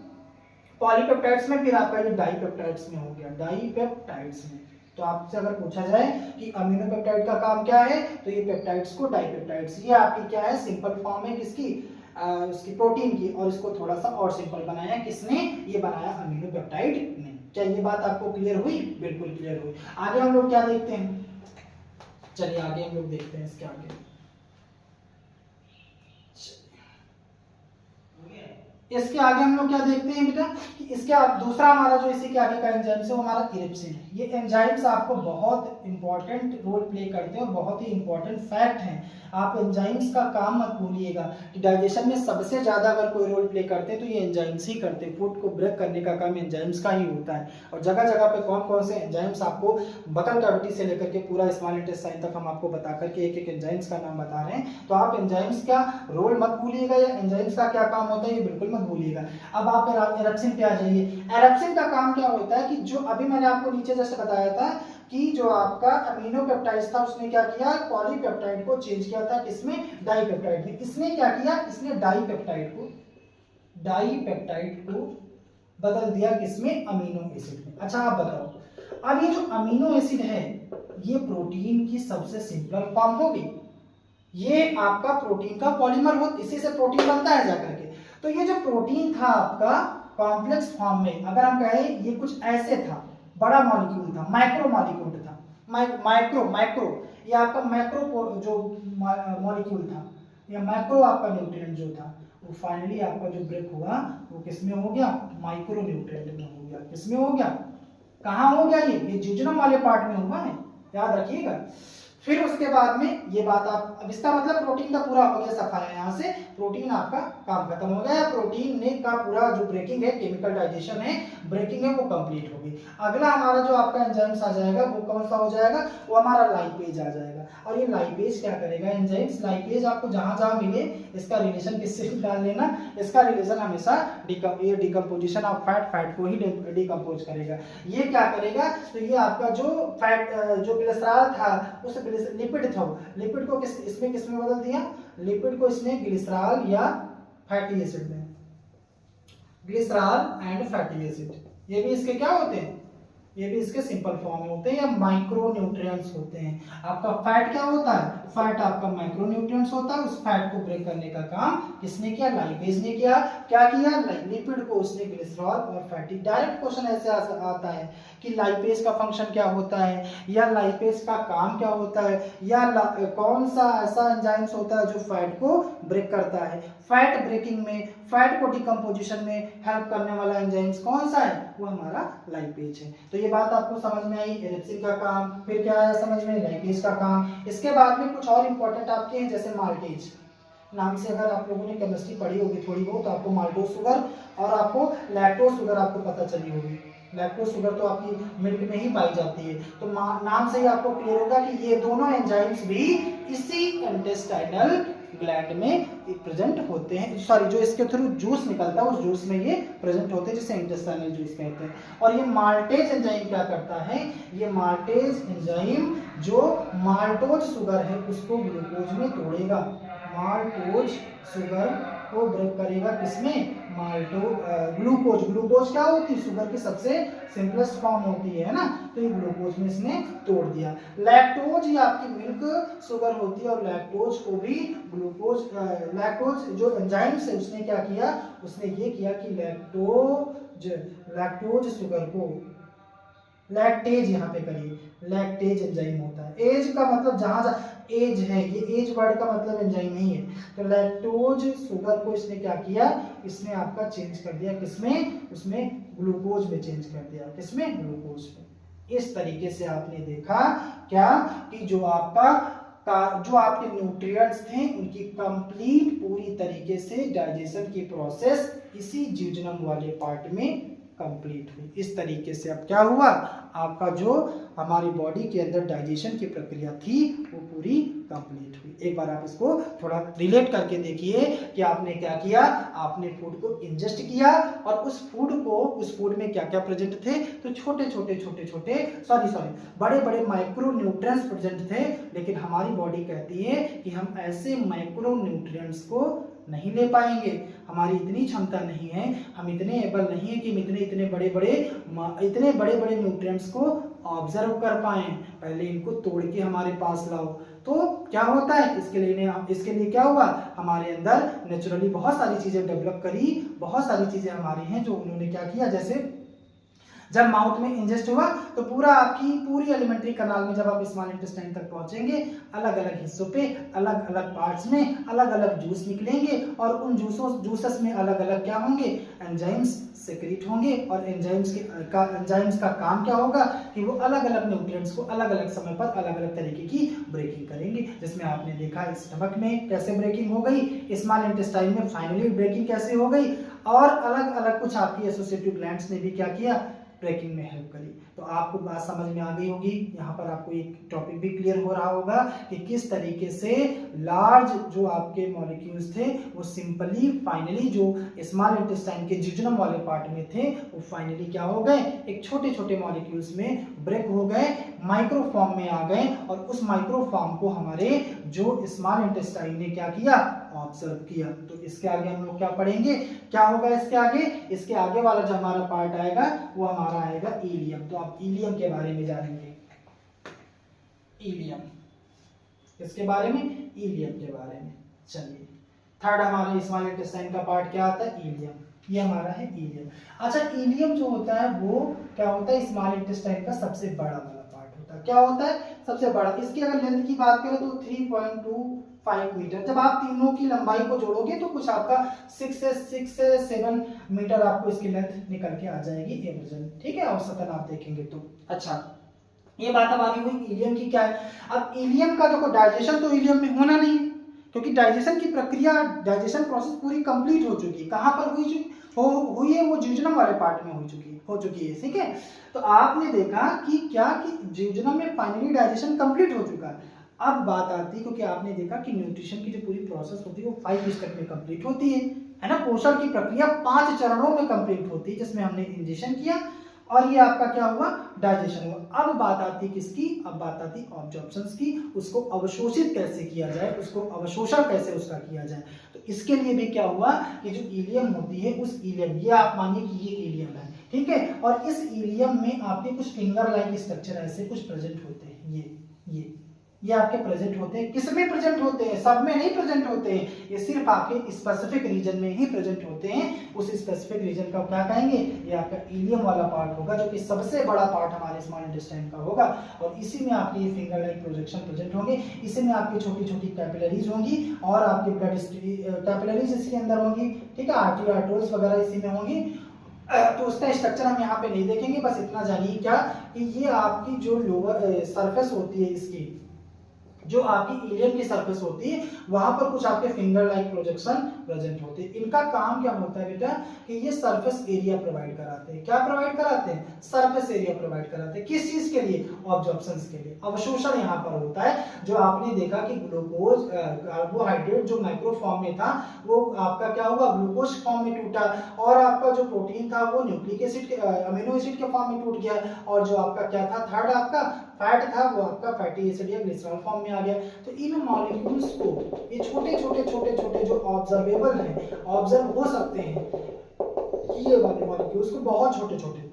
पॉलीपेप्टाइड्स में, फिर आपका ये डाईपेप्टाइड्स में हो गया, डाईपेप्टाइड्स में। तो आपसे अगर पूछा जाए कि अमीनो पेप्टाइड का काम क्या है, तो ये पेप्टाइड्स को डाईपेप्टाइड्स, ये आपकी क्या है, सिंपल फॉर्म है किसकी, उसकी प्रोटीन की, और इसको थोड़ा सा और सिंपल बनाया किसने, ये बनाया अमीनो पेप्टाइड ने। क्या ये बात आपको क्लियर हुई, बिल्कुल क्लियर हुई। आगे हम लोग क्या देखते हैं, चलिए आगे हम लोग देखते हैं इसके आगे। इसके आगे हम लोग क्या देखते हैं बेटा कि इसके दूसरा हमारा जो इसी के आगे का एंजाइम्स है वो हमारा इरिप्सिन है। ये एंजाइम्स आपको बहुत इंपॉर्टेंट रोल प्ले करते हैं और बहुत ही इंपॉर्टेंट फैक्ट हैं। आप एंजाइम्स का काम मत भूलिएगा कि डाइजेशन में सबसे ज्यादा अगर कोई रोल प्ले करते हैं तो ये एंजाइम्स ही करते हैं। फूड को ब्रेक करने का काम एंजाइम्स का ही होता है। और जगह जगह पे कौन कौन से एंजाइम्स आपको बकल कैविटी से लेकर के पूरा स्मॉल इंटेस्टाइन तक हम आपको बता करके एक एक एंजाइम्स का नाम बता रहे हैं। तो आप एंजाइम्स का रोल मत भूलिएगा या एंजाइम्स का क्या काम होता है ये बिल्कुल मत भूलिएगा। अब आप एरप्सिन पे आ जाइए। एरप्सिन का काम क्या होता है कि जो अभी मैंने आपको नीचे जैसे बताया था कि जो आपका अमीनो पेप्टाइड था उसने क्या किया, पॉलीपेप्टाइड को चेंज किया था किसमें, डाईपेप्टाइड में। इसने क्या किया, इसने डाईपेप्टाइड को बदल दिया किसमें, अमीनो एसिड में। अच्छा आप बताओ, अब ये जो अमीनो एसिड है ये प्रोटीन की सबसे सिंपल फॉर्म होगी। ये आपका प्रोटीन का पॉलीमर हो, इसी से प्रोटीन बनता है जाकर के। तो ये जो प्रोटीन था आपका कॉम्प्लेक्स फॉर्म में, अगर हम कहें ये कुछ ऐसे था, बड़ा मॉलिक्यूल था, माइक्रो मॉलिक्यूल था, माइक्रो ये आपका मैक्रो जो मॉलिक्यूल था या मैक्रो आपका न्यूट्रिएंट जो था वो फाइनली आपका जो ब्रेक हुआ वो किसमें हो गया, माइक्रो न्यूट्रिएंट में हो गया। किसमें हो गया, कहाँ हो गया, ये जियोजेनम वाले पार्ट में हुआ है, याद रखिएगा। फिर उसके बाद में ये बात आप, अब इसका मतलब प्रोटीन का पूरा हो गया सफाया, यहाँ से प्रोटीन आपका काम खत्म हो गया। प्रोटीन ने का पूरा जो ब्रेकिंग है, केमिकल डाइजेशन है, ब्रेकिंग है, वो कंप्लीट हो गई। अगला हमारा जो आपका एंजाइम्स आ जाएगा वो कौन सा हो जाएगा, वो हमारा लाइपेज आ जाएगा। और ये लाइपेज क्या करेगा, एंजाइम्स लाइपेज आपको जहां जहां मिले इसका रिलेशन किससे निकाल लेना, इसका रिलेशन हमेशा ये डिकम्पोजिशन ऑफ फैट को ही डिकम्पोज करेगा। ये क्या करेगा, तो ये आपका जो फैट जो ग्लिसरॉल था उस लिपिड था, लिपिड को इसमें किसमें बदल दिया, लिपिड को इसने ग्लिसरॉल या फैटी एसिड में, ग्लिसरॉल एंड फैटी एसिड, ये भी इसके क्या होते हैं, ये भी इसके सिंपल फॉर्म में होते हैं या माइक्रो न्यूट्रिएंट्स होते हैं। आपका फैट क्या होता है, फैट आपका माइक्रो न्यूट्रिएंट्स होता है। उस फैट को ब्रेक करने का काम किसने किया, लाइपेज ने किया। क्या किया, लिपिड को उसने ग्लिसरॉल और फैटी। डायरेक्ट क्वेश्चन ऐसे आता है कि लाइपेज का फंक्शन क्या होता है या लाइपेज का काम क्या होता है या कौन सा ऐसा एंजाइम्स होता है जो फैट को ब्रेक करता है। फैट ब्रेकिंग में, फैट को डिकम्पोजिशन में हेल्प करने वाला एंजाइम्स कौन सा है, वो हमारा लाइपेज है। तो ये बात आपको समझ में आई, एरिप्सिन का काम। फिर क्या आया समझ में, लाइपेज का काम। इसके बाद में कुछ और इंपॉर्टेंट आपके हैं, जैसे माल्टेज। नाम से अगर आप लोगों ने केमिस्ट्री पढ़ी होगी थोड़ी बहुत, तो आपको माल्टोज शुगर और आपको लैक्टोज शुगर आपको पता चली होगी। लैक्टोज शुगर तो आपकी मिल्क में ही पाई जाती है। तो नाम से ही आपको क्लियर होगा कि ये दोनों एंजाइम्स भी इसी इंटेस्टाइनल ग्लैंड में प्रेजेंट होते हैं। सॉरी, जो इसके थ्रू जूस निकलता है उस जूस में ये प्रेजेंट होते हैं, जिसे इंटेस्टाइनल जूस कहते हैं। और ये माल्टेज एंजाइम क्या करता है, ये माल्टेज एंजाइम जो माल्टोज शुगर है उसको ग्लूकोज में तोड़ेगा। माल्टोज शुगर को ब्रेक करेगा किसमें, ग्लूकोज। ग्लूकोज क्या होती है, शुगर की सबसे सिंपलेस्ट फॉर्म होती है ना, तो ये ग्लूकोज में इसने तोड़ दिया। लैक्टोज ये आपकी मिल्क शुगर होती है और लैक्टोज को भी ग्लूकोज, लैक्टोज जो एंजाइम्स है उसने क्या किया, उसने ये किया कि लैक्टोज शुगर को, लैक्टेज यहाँ पे करिए, लैक्टेज एंजाइम होता है। एज का मतलब जहां एज है, ये एज वर्ड का मतलब एंजाइम नहीं है। तो लैक्टोज शुगर को इसने क्या किया, इसने आपका चेंज कर दिया किसमें, उसमें ग्लूकोज में चेंज कर दिया। किसमें, ग्लूकोज में। इस तरीके से आपने देखा क्या कि जो आपके न्यूट्रिएंट्स थे उनकी कंप्लीट पूरी तरीके से डाइजेशन की प्रोसेस इसी जियोजेनम वाले पार्ट में कंप्लीट हुई। इस तरीके से अब क्या हुआ, आपका जो हमारी बॉडी के अंदर डाइजेशन की प्रक्रिया थी वो पूरी कंप्लीट हुई। एक बार आप इसको थोड़ा रिलेट करके देखिए कि आपने क्या किया, आपने फूड को इंजेस्ट किया और उस फूड में क्या क्या प्रेजेंट थे, तो बड़े बड़े माइक्रो न्यूट्रिएंट्स प्रेजेंट थे। लेकिन हमारी बॉडी कहती है कि हम ऐसे माइक्रो न्यूट्रिएंट्स को नहीं ले पाएंगे, हमारी इतनी क्षमता नहीं है, हम इतने एबल नहीं है कि हम इतने बड़े बड़े न्यूट्रिएंट्स को ऑब्जर्व कर पाएं, पहले इनको तोड़ के हमारे पास लाओ। तो क्या होता है, इसके लिए क्या हुआ, हमारे अंदर नेचुरली बहुत सारी चीजें डेवलप करी, बहुत सारी चीजें हमारी हैं जो उन्होंने क्या किया, जैसे जब माउथ में इंजेस्ट हुआ तो पूरी एलिमेंट्री कनाल में जब आप स्मॉल इंटेस्टाइन तक पहुंचेंगे, अलग अलग हिस्सों पे अलग अलग पार्ट्स में अलग अलग जूस निकलेंगे और उन जूसेस में अलग अलग क्या होंगे, एंजाइम्स सेक्रेट होंगे। और एंजाइम्स का काम क्या होगा कि वो अलग अलग न्यूट्रिएंट्स को अलग अलग समय पर अलग अलग तरीके की ब्रेकिंग करेंगे। जिसमें आपने देखा स्टमक में कैसे ब्रेकिंग हो गई, स्मॉल इंटेस्टाइन में फाइनली ब्रेकिंग कैसे हो गई, और अलग अलग कुछ आपकी एसोसिएटिव ग्लैंड्स ने भी क्या किया, ब्रेकिंग में हेल्प करी। तो आपको बात समझ में आ गई होगी, यहाँ पर आपको एक टॉपिक भी क्लियर हो रहा होगा कि किस तरीके से लार्ज जो आपके मॉलिक्यूल्स थे वो सिंपली फाइनली जो स्मॉल इंटेस्टाइन के जिजोनम वाले पार्ट में थे वो फाइनली क्या हो गए, एक छोटे छोटे मॉलिक्यूल्स में ब्रेक हो गए, माइक्रो फॉर्म में आ गए। और उस माइक्रो फॉर्म को हमारे जो स्मॉल इंटेस्टाइन ने क्या किया, ऑब्जर्व किया। तो इसके आगे हम लोग क्या पढ़ेंगे, क्या होगा इसके आगे वाला जो हमारा पार्ट आएगा वो हमारा आएगा इलियम। तो आप इलियम के बारे में जानेंगे, इलियम इसके बारे में, इलियम के बारे में। चलिए, थर्ड हमारे स्मॉल इंटेस्टाइन का पार्ट क्या आता है, इलियम। ये हमारा है इलियम। अच्छा, इलियम जो होता है वो क्या होता है, स्मॉल इंटेस्टाइन का सबसे बड़ा वाला पार्ट होता है। क्या होता है, सबसे बड़ा। इसकी अगर लेंथ की बात करें तो 3.25 मीटर। जब आप तीनों की लंबाई को जोड़ोगे तो कुछ आपका 6 से 7 मीटर आपको इसकी लेंथ निकल के आ जाएगी एवरेजन, ठीक है, औसतन आप देखेंगे तो। अच्छा, ये बात हमारी हुई इलियम की। क्या है, अब इलियम का देखो डाइजेशन तो इलियम में होना नहीं है, क्योंकि डाइजेशन की प्रक्रिया, डाइजेशन प्रोसेस पूरी कंप्लीट हो चुकी है। कहाँ पर हुई है, वो जिजोनम वाले पार्ट में हो चुकी है, ठीक है। तो आपने देखा कि जिजोनम में फाइनली डाइजेशन कंप्लीट हो चुका है। अब बात आती है, क्योंकि आपने देखा कि न्यूट्रिशन की जो पूरी प्रोसेस होती है वो 5 स्टेप में कंप्लीट होती है ना। पोषण की प्रक्रिया 5 चरणों में कंप्लीट होती है, जिसमें हमने इंजेक्शन किया और ये आपका क्या हुआ, डाइजेशन हुआ। अब बात आती किसकी, अब बात आती ऑब्जॉर्प्शंस की, उसको अवशोषित कैसे किया जाए, उसको अवशोषण कैसे उसका किया जाए। तो इसके लिए भी क्या हुआ कि जो इलियम होती है, उस इलियम, ये आप मानिए कि ये इलियम है, ठीक है, और इस इलियम में आपके कुछ फिंगर लाइक स्ट्रक्चर ऐसे कुछ प्रेजेंट होते हैं। ये आपके प्रेजेंट होते हैं। किसमें प्रेजेंट होते हैं, सब में नहीं प्रेजेंट होते हैं, ये सिर्फ आपके स्पेसिफिक रीजन में ही प्रेजेंट होते हैं। उस स्पेसिफिक रीजन का क्या कहेंगे, ये आपका इलियम वाला पार्ट होगा, जो कि सबसे बड़ा पार्ट हमारे स्मॉल इंटेस्टाइन का होगा। और इसी में आपके ये फिंगर लाइक प्रोजेक्शन प्रेजेंट होंगे, इसी में आपकी छोटी छोटी कैपिलरीज होंगी और आपकी ब्लड कैपिलरीज इसके अंदर होंगी, ठीक है, आर्टरीज वगैरह इसी में होंगी। तो उसका स्ट्रक्चर हम यहाँ पे नहीं देखेंगे, बस इतना जानिए क्या कि ये आपकी जो लोअर सरफेस होती है, इसकी जो आपकी इलियम की सरफेस होती है, वहां पर कुछ आपके फिंगर लाइक प्रोजेक्शन प्रेजेंट होते हैं। इनका काम क्या होता है बेटा कि ये सरफेस एरिया प्रोवाइड कराते हैं। क्या प्रोवाइड कराते हैं, सरफेस एरिया प्रोवाइड कराते हैं। किस चीज के लिए, ऑब्जॉर्प्शंस के लिए। अवशोषण यहाँ पर होता है। जो आपने देखा कि ग्लूकोज कार्बोहाइड्रेट जो माइक्रो फॉर्म में था वो आपका क्या हुआ, ग्लूकोज फॉर्म में टूटा, और आपका जो प्रोटीन था वो न्यूक्लिक एसिड के अमीनो एसिड के फॉर्म में टूट गया, और जो आपका क्या था, थर्ड आपका फैट था, वो आपका फैटी एसिड या ग्लिसरॉल फॉर्म में आ गया। तो इन मॉलिक्यूल्स को, ये छोटे छोटे जो ऑब्जर्वेबल हैं, ऑब्जर्व हो सकते हैं, ये वाले मॉलिक्यूल्स को बहुत छोटे छोटे,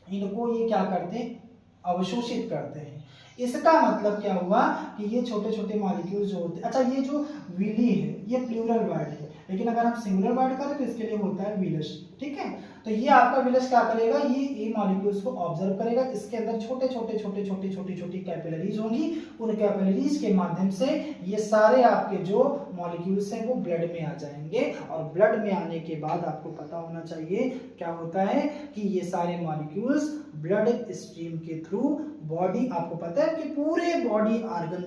इनको ये क्या करते हैं, अवशोषित करते हैं। इसका मतलब क्या हुआ कि ये छोटे छोटे मॉलिक्यूल्स जो होते हैं, अच्छा ये जो विली है ये प्लूरल वर्ड है, लेकिन अगर हम सिंगुलर वर्ड करें तो इसके लिए होता है विलस, ठीक है। तो ये आपका विलस क्या करेगा, ये मॉलिक्यूल्स को ऑब्जर्व करेगा। इसके अंदर छोटे छोटी कैपिलरीज होंगी, उन कैपिलरीज के माध्यम से ये सारे आपके जो मॉलिक्यूल्स हैं वो ब्लड में आ जाएंगे, और ब्लड में आने के बाद आपको पता होना चाहिए क्या होता है कि ये सारे मॉलिक्यूल्स ब्लड स्ट्रीम के थ्रू बॉडी, आपको पता है कि पूरे बॉडी ऑर्गन,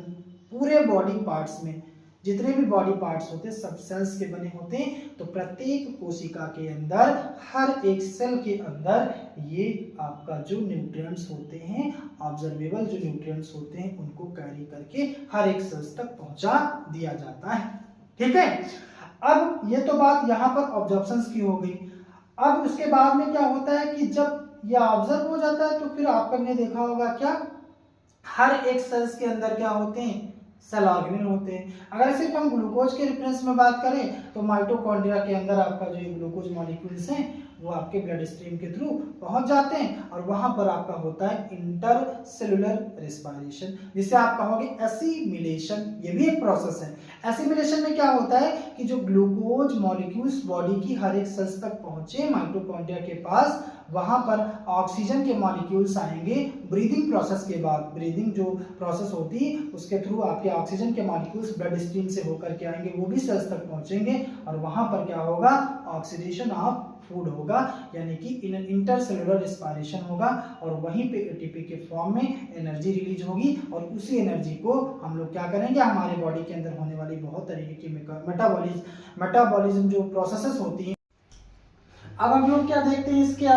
पूरे बॉडी पार्ट्स में जितने भी बॉडी पार्ट्स होते हैं सब सेल्स के बने होते हैं। तो प्रत्येक कोशिका के अंदर, हर एक सेल के अंदर ये आपका जो न्यूट्रिएंट्स होते हैं, ऑब्जर्वेबल जो न्यूट्रिएंट्स होते हैं, उनको कैरी करके हर एक सेल्स तक पहुंचा दिया जाता है। ठीक है, अब ये तो बात यहाँ पर ऑब्जर्वेशंस की हो गई। अब उसके बाद में क्या होता है कि जब ये ऑब्जर्व हो जाता है तो फिर आपने देखा होगा क्या, हर एक सेल्स के अंदर क्या होते हैं, सेल ऑर्गेनेल होते हैं। अगर सिर्फ हम ग्लूकोज के रेफरेंस में बात करें तो माइटोकॉन्ड्रिया के अंदर आपका जो ग्लूकोज मॉलिक्यूल्स हैं वो आपके ब्लड स्ट्रीम के थ्रू पहुंच जाते हैं और वहां पर आपका होता है इंटरसेलुलर रेस्पिरेशन, जिसे आप कहोगे एसिमिलेशन। ये भी एक प्रोसेस है। एसिमिलेशन में क्या होता है कि जो ग्लूकोज मॉलिक्यूल्स बॉडी की हर एक सेल्स तक पहुंचे माइटोकॉन्ड्रिया के पास, वहां पर ऑक्सीजन के मॉलिक्यूल्स आएंगे। ब्रीदिंग प्रोसेस के बाद, ब्रीदिंग जो प्रोसेस होती है उसके थ्रू आपके ऑक्सीजन के मॉलिक्यूल्स ब्लड स्ट्रीम से होकर के आएंगे, वो भी सेल्स तक पहुंचेंगे और वहां पर क्या होगा, ऑक्सीडेशन ऑफ फूड होगा, यानी कि इंटरसेलुलर रेस्पिरेशन होगा और वहीं पे एटीपी के फॉर्म में एनर्जी रिलीज होगी और उसी एनर्जी को हम लोग क्या करेंगे, हमारे बॉडी के अंदर होने वाली बहुत तरीके की मेटाबॉलिज्म जो प्रोसेसेस होती हैं। अब हम लोग क्या देखते हैं, इसके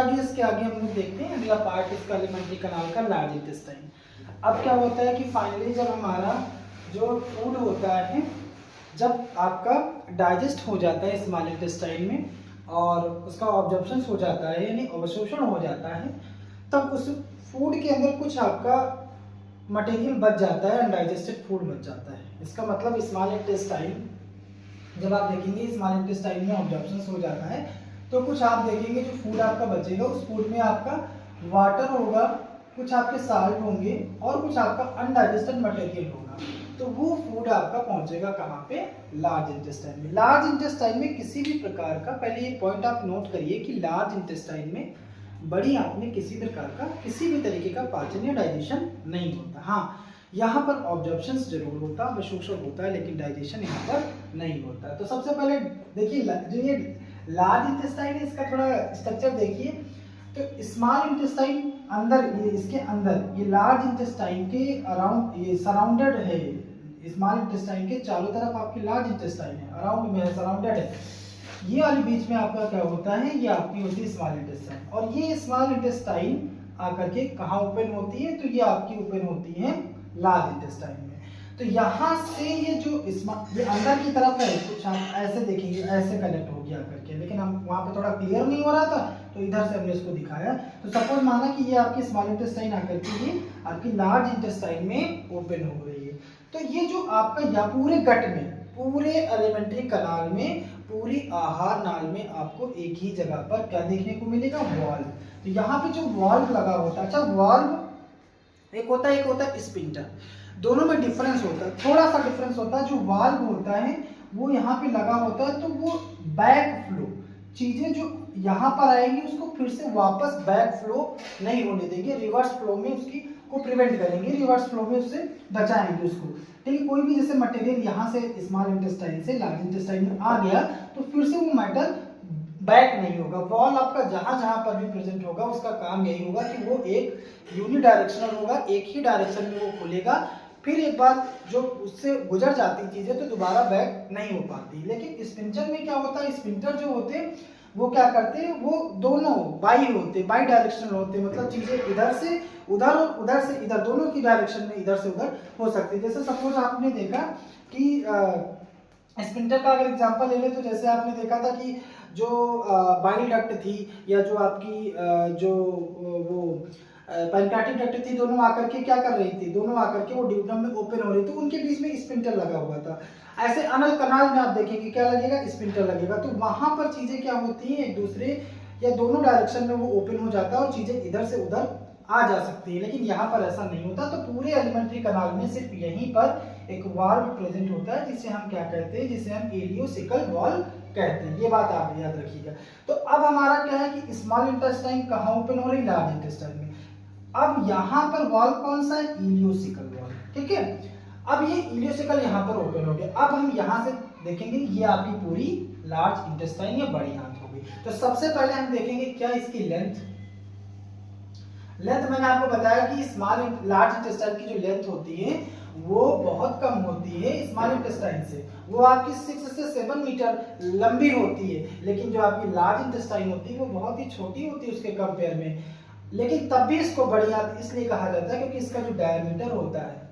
आगे हम लोग देखते हैं अगला पार्ट इसका एलिमेंट्री कैनाल का, लार्ज इंटेस्टाइन। अब क्या होता है कि फाइनली जब हमारा जो फूड होता है, जब आपका डाइजेस्ट हो जाता है स्मॉल इंटेस्टाइन में और उसका ऑब्जॉर्प्शन हो जाता है यानी अवशोषण हो जाता है, तब उस फूड के अंदर कुछ आपका मटेरियल बच जाता है, अनडाइजेस्टेड फूड बच जाता है। इसका मतलब स्मॉल इंटेस्टाइन, जब आप देखेंगे स्मॉल इंटेस्टाइन में ऑब्जॉर्प्शन हो जाता है तो कुछ आप देखेंगे जो फूड आपका बचेगा उस फूड में आपका वाटर होगा, कुछ आपके साल्ट होंगे और कुछ आपका अनडाइजेस्टेड मटेरियल होगा। तो वो फूड आपका पहुंचेगा कहाँ पे, लार्ज इंटेस्टाइन में। लार्ज इंटेस्टाइन में किसी भी प्रकार का, पहले ये पॉइंट आप नोट करिए कि लार्ज इंटेस्टाइन में बड़ी आंत में किसी प्रकार का, किसी भी तरीके का पाचन या डाइजेशन नहीं होता। हाँ, यहाँ पर ऑब्जॉर्प्शन जरूर होता है, अवशोषण होता है, लेकिन डाइजेशन यहाँ पर नहीं होता। तो सबसे पहले देखिए जो ये लार्ज इंटेस्टाइन है इसका थोड़ा स्ट्रक्चर देखिए। तो स्मॉल इंटेस्टाइन अंदर, ये इसके अंदर, ये लार्ज इंटेस्टाइन के अराउंड, ये सराउंडेड है, स्मॉल इंटेस्टाइन के चारों तरफ आपकी लार्ज इंटेस्टाइन है, अराउंड में सराउंडेड है। ये वाली बीच में आपका क्या होता है, ये आपकी होती है स्मॉल इंटेस्टाइन। और ये स्मॉल इंटेस्टाइन आकर के कहाँ ओपन होती है, तो ये आपकी ओपन होती है लार्ज इंटेस्टाइन में। तो यहाँ से ये जो ये अंदर की तरफ है, कुछ आप ऐसे देखेंगे, ऐसे कनेक्ट हो गया करके, लेकिन हम वहाँ पे थोड़ा क्लियर नहीं हो रहा था तो इधर से हमने इसको दिखाया। तो सपोज माना कि ये आपकी स्मॉल इंटेस्टाइन आकर के ये आपकी लार्ज इंटेस्टाइन में ओपन हो रही है। तो ये जो आपका या पूरे गट में, पूरे एलिमेंट्री कनाल में, पूरी आहार नाल में आपको एक ही जगह पर क्या देखने को मिलेगा, वॉल्व। तो यहाँ पे जो वॉल्व लगा होता है, अच्छा वॉल्व एक होता है स्पिंटर, दोनों में डिफरेंस होता है, थोड़ा सा डिफरेंस होता है। जो वाल्व होता है वो यहाँ पे लगा होता है, तो वो बैक फ्लो, चीजें जो यहाँ पर आएंगी उसको फिर से वापस बैक फ्लो नहीं होने देंगे, रिवर्स फ्लो में उसकी को प्रिवेंट करेंगे, रिवर्स फ्लो में उससे बचाएंगे उसको। ठीक है, कोई भी जैसे मटेरियल यहाँ से स्मॉल इंटेस्टाइन से लार्ज इंटेस्टाइन में आ गया तो फिर से वो मैटर बैक नहीं होगा। वॉल आपका जहां जहां पर भी प्रेजेंट होगा उसका काम यही होगा कि वो एक यूनि डायरेक्शनल होगा, एक ही डायरेक्शन में वो खुलेगा, फिर एक बार जो उससे गुजर जाती चीजें तो दोबारा बैक नहीं हो पाती। लेकिन स्पिंटर में क्या होता है, स्पिंटर जो होते हैं वो क्या करते हैं, वो दोनों बाई होते, बाई डायरेक्शनल होते, मतलब चीजें इधर से उधर और उधर से इधर, दोनों की डायरेक्शन में इधर से उधर हो सकती है। जैसे सपोज आपने देखा कि स्पिंटर का अगर एग्जांपल ले ले तो जैसे आपने देखा था कि जो बाइल डक्ट थी या जो आपकी जो वो पैनक्रियाटिक डक्ट थी, दोनों आकर के क्या कर रही थी, दोनों आकर के वो ड्यूटम में ओपन हो रही थी, उनके बीच में स्पिंटर लगा हुआ था। ऐसे अनल कनाल में आप देखेंगे क्या लगेगा, स्पिंटर लगेगा। तो वहां पर चीजें क्या होती हैं, एक दूसरे या दोनों डायरेक्शन में वो ओपन हो जाता है और चीजें इधर से उधर आ जा सकती है। लेकिन यहाँ पर ऐसा नहीं होता। तो पूरे एलिमेंट्री कनाल में सिर्फ यहीं पर एक वाल्व प्रेजेंट होता है जिसे हम क्या कहते हैं, जिसे हम इलियोसिकल वाल्व कहते हैं। ये बात आप याद रखिएगा। तो अब हमारा क्या है कि स्मॉल इंटेस्टाइन कहाँ ओपन हो रही, लार्ज इंटेस्टाइन में। अब यहाँ पर वाल्व कौन सा है, इलियोसिकल वाल्व। ठीक है, अब ये इलियोसिकल यहाँ पर ओपन हो गया। अब हम यहाँ से देखेंगे ये आपकी पूरी लार्ज इंटेस्टाइन या बड़ी आंत हो गई। तो सबसे पहले हम देखेंगे क्या इसकी लेंथ मैंने आपको बताया कि स्मॉल लार्ज इंटेस्टाइन की जो लेंथ होती है वो बहुत कम होती है स्मॉल इंटेस्टाइन से। वो आपकी 6 से 7 मीटर लंबी होती है, लेकिन जो आपकी लार्ज इंटेस्टाइन होती है वो बहुत ही छोटी होती है उसके कंपेयर में। लेकिन तब भी इसको बड़ी इसलिए कहा जाता है क्योंकि इसका जो डायमीटर होता है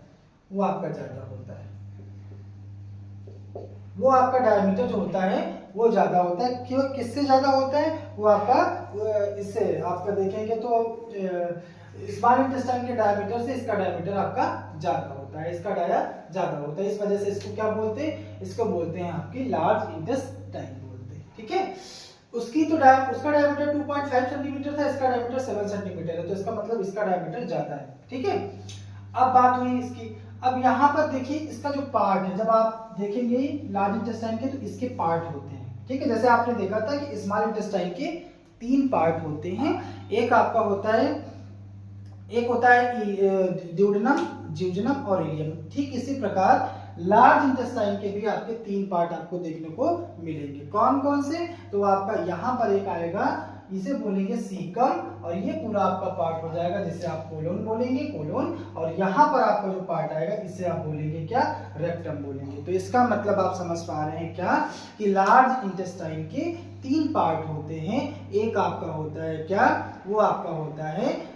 वो आपका ज्यादा होता है। वो आपका डायमीटर जो होता है वो ज्यादा होता है। क्यों, किससे ज्यादा होता है? वो आपका इससे आपका देखेंगे तो स्मॉल इंटेस्टाइन के डायमीटर से इसका डायमीटर आपका ज्यादा होता है, इसका डाया ज्यादा होता है। इस वजह से इसको क्या बोलते हैं? इसको बोलते हैं आपकी लार्ज इंटेस्टाइन बोलते हैं। ठीक है, उसकी तो उसका डायमीटर 2.5 सेंटीमीटर था, इसका डायमीटर 7 सेंटीमीटर है, तो इसका मतलब इसका डायमीटर ज्यादा है। ठीक है, अब बात हुई इसकी। अब यहाँ पर देखिए इसका जो पार्ट है, जब आप देखेंगे लार्ज इंटेस्टाइन के तो इसके पार्ट होते हैं। ठीक है, जैसे आपने देखा था कि स्मॉल इंटेस्टाइन के 3 पार्ट होते हैं। एक आपका होता है, एक होता है ड्यूडेनम, जियोजेनम और इलियम। ठीक इसी प्रकार लार्ज इंटेस्टाइन के भी आपके 3 पार्ट आपको देखने को मिलेंगे। कौन कौन से? तो आपका यहाँ पर एक आएगा, इसे बोलेंगे सीकम, और ये पूरा आपका पार्ट हो जाएगा जिसे आप कोलोन बोलेंगे, कोलोन। और यहाँ पर आपका जो पार्ट आएगा इसे आप बोलेंगे क्या? रेक्टम बोलेंगे। तो इसका मतलब आप समझ पा रहे हैं क्या कि लार्ज इंटेस्टाइन के 3 पार्ट होते हैं। एक आपका होता है क्या? वो आपका होता है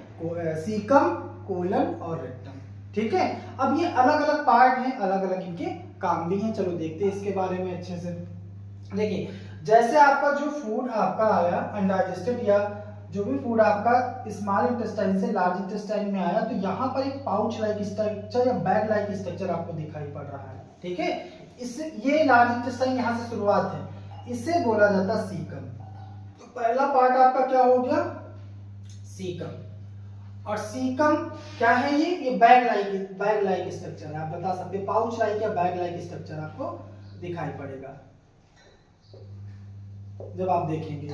सीकम, कोलन और रेक्टम। ठीक है, अब ये अलग अलग पार्ट हैं, अलग अलग इनके काम भी हैं। चलो देखते हैं इसके बारे में अच्छे से। देखिए, जैसे आपका जो फूड आपका आया अनडाइजेस्टेड, या जो भी फूड आपका स्मॉल इंटेस्टाइन से लार्ज इंटेस्टाइन में आया, तो यहाँ पर एक पाउच लाइक स्ट्रक्चर या बैग लाइक स्ट्रक्चर आपको दिखाई पड़ रहा है। ठीक है, इससे ये लार्ज इंटेस्टाइन यहाँ से शुरुआत है, इसे बोला जाता है सीकम। तो पहला पार्ट आपका क्या हो गया? सीकम। और सीकम क्या है? ये बैग लाइक स्ट्रक्चर है। आप बता सकते पाउच लाइक या बैग लाइक स्ट्रक्चर आपको दिखाई पड़ेगा जब आप देखेंगे।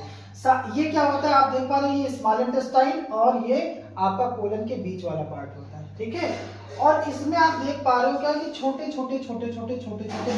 ये क्या होता है? आप देख पा रहे हैं, ये स्मॉल इंटेस्टाइन और ये आपका कोलन के बीच वाला पार्ट होता है। ठीक है, और इसमें आप देख पा रहे हो क्या कि छोटे छोटे